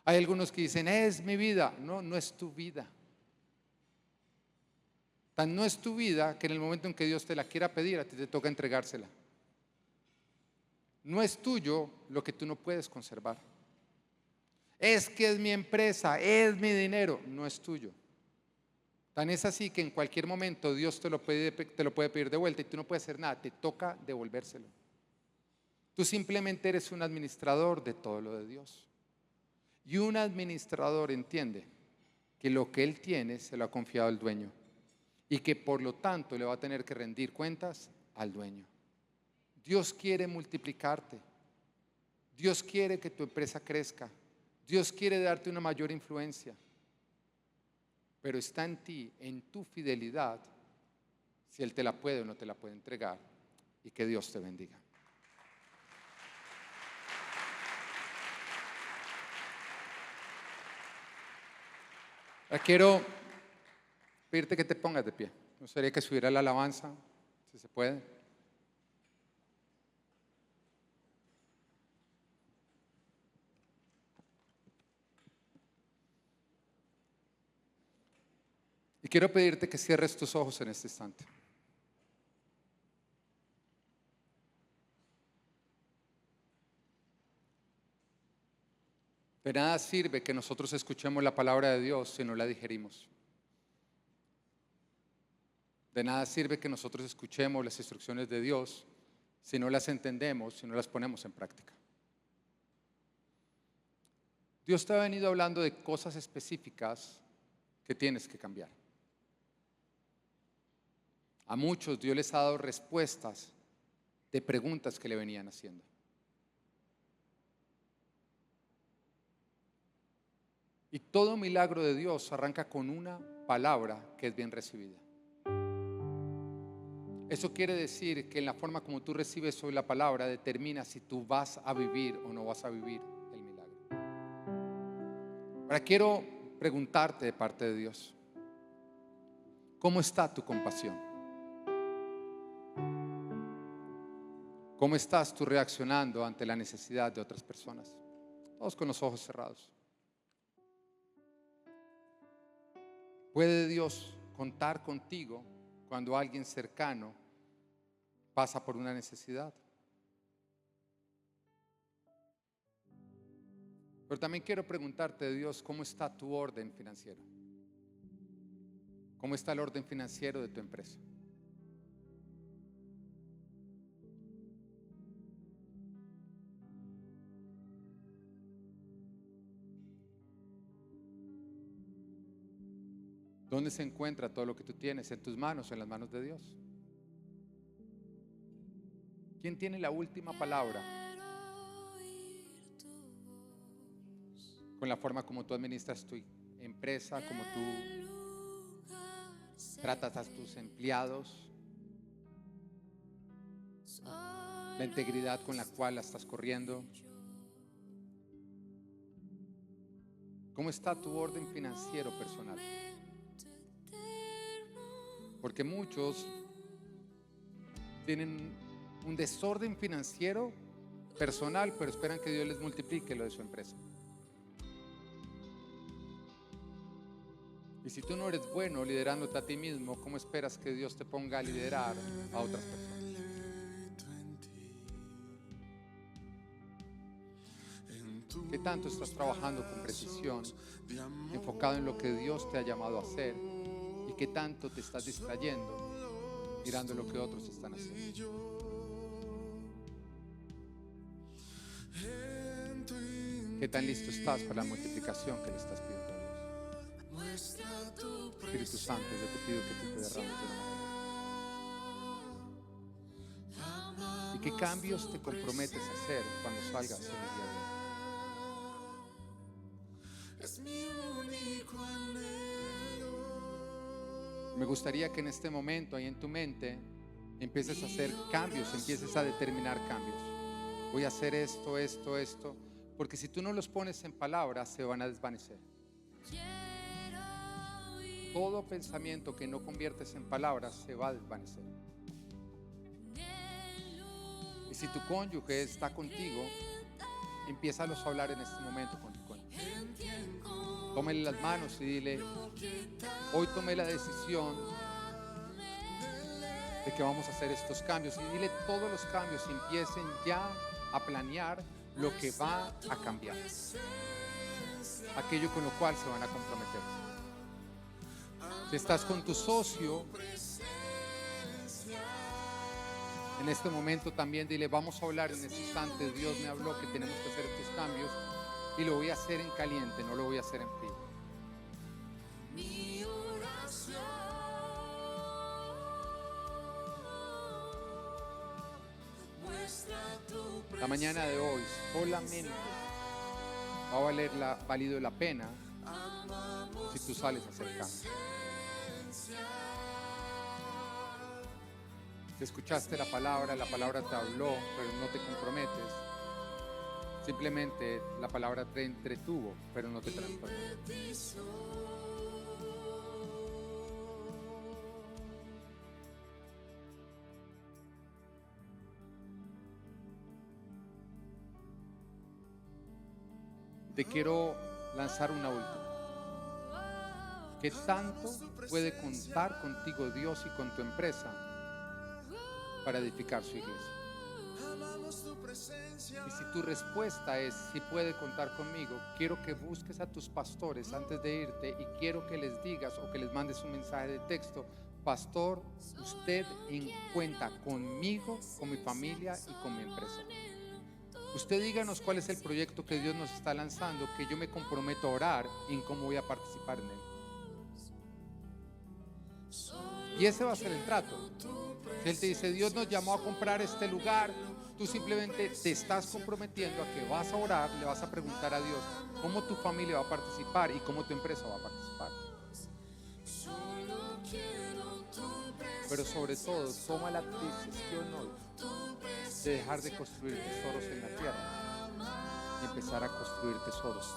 Hay algunos que dicen, es mi vida. No, no es tu vida. Tan no es tu vida que en el momento en que Dios te la quiera pedir, a ti te toca entregársela. No es tuyo lo que tú no puedes conservar. Es que es mi empresa, es mi dinero. No es tuyo. Tan es así que en cualquier momento Dios te lo puede pedir de vuelta y tú no puedes hacer nada, te toca devolvérselo. Tú simplemente eres un administrador de todo lo de Dios. Y un administrador entiende que lo que él tiene se lo ha confiado al dueño y que por lo tanto le va a tener que rendir cuentas al dueño. Dios quiere multiplicarte. Dios quiere que tu empresa crezca. Dios quiere darte una mayor influencia. Pero está en ti, en tu fidelidad, si Él te la puede o no te la puede entregar. Y que Dios te bendiga. Quiero pedirte que te pongas de pie. Me gustaría que subiera la alabanza, si se puede. Y quiero pedirte que cierres tus ojos en este instante. De nada sirve que nosotros escuchemos la palabra de Dios si no la digerimos. De nada sirve que nosotros escuchemos las instrucciones de Dios si no las entendemos, si no las ponemos en práctica. Dios te ha venido hablando de cosas específicas que tienes que cambiar. A muchos Dios les ha dado respuestas de preguntas que le venían haciendo. Y todo milagro de Dios arranca con una palabra que es bien recibida. Eso quiere decir que en la forma como tú recibes hoy la palabra determina si tú vas a vivir o no vas a vivir el milagro. Ahora quiero preguntarte de parte de Dios, ¿cómo está tu compasión? ¿Cómo estás tú reaccionando ante la necesidad de otras personas? Todos con los ojos cerrados. ¿Puede Dios contar contigo cuando alguien cercano pasa por una necesidad? Pero también quiero preguntarte, Dios, ¿cómo está tu orden financiero? ¿Cómo está el orden financiero de tu empresa? ¿Dónde se encuentra todo lo que tú tienes? ¿En tus manos o en las manos de Dios? ¿Quién tiene la última palabra con la forma como tú administras tu empresa, como tú tratas a tus empleados, la integridad con la cual la estás corriendo? ¿Cómo está tu orden financiero personal? Porque muchos tienen un desorden financiero personal, pero esperan que Dios les multiplique lo de su empresa. Y si tú no eres bueno liderándote a ti mismo, ¿cómo esperas que Dios te ponga a liderar a otras personas? ¿Qué tanto estás trabajando con precisión, enfocado en lo que Dios te ha llamado a hacer? ¿Y qué tanto te estás distrayendo mirando lo que otros están haciendo? ¿Qué tan listo estás para la multiplicación que le estás pidiendo a Dios? Espíritu Santo, yo te pido que tú te derrames de una manera. ¿Y qué cambios te comprometes a hacer cuando salgas en el día de hoy? Me gustaría que en este momento, ahí en tu mente, empieces a hacer cambios, empieces a determinar cambios. Voy a hacer esto, esto, esto, porque si tú no los pones en palabras, se van a desvanecer. Todo pensamiento que no conviertes en palabras se va a desvanecer. Y si tu cónyuge está contigo, empiézalos a hablar en este momento con tu cónyuge. Tómale las manos y dile: hoy tomé la decisión de que vamos a hacer estos cambios. Y dile todos los cambios y empiecen ya a planear lo que va a cambiar, aquello con lo cual se van a comprometer. Si estás con tu socio, en este momento también dile: vamos a hablar en este instante. Dios me habló que tenemos que hacer estos cambios y lo voy a hacer en caliente, no lo voy a hacer en frío. La mañana de hoy solamente va a valido la pena si tú sales a hacer cambios. Si escuchaste la palabra te habló, pero no te comprometes. Simplemente la palabra te entretuvo, pero no te transformó. Te quiero lanzar una última. ¿Qué tanto puede contar contigo Dios y con tu empresa para edificar su iglesia? Y si tu respuesta es sí puede contar conmigo, quiero que busques a tus pastores antes de irte y quiero que les digas o que les mandes un mensaje de texto: pastor, usted cuenta conmigo, con mi familia y con mi empresa. Usted díganos cuál es el proyecto que Dios nos está lanzando, que yo me comprometo a orar y en cómo voy a participar en él. Y ese va a ser el trato. Si Él te dice: Dios nos llamó a comprar este lugar, tú simplemente te estás comprometiendo a que vas a orar, le vas a preguntar a Dios cómo tu familia va a participar y cómo tu empresa va a participar. Pero sobre todo, toma la decisión hoy de dejar de construir tesoros en la tierra y empezar a construir tesoros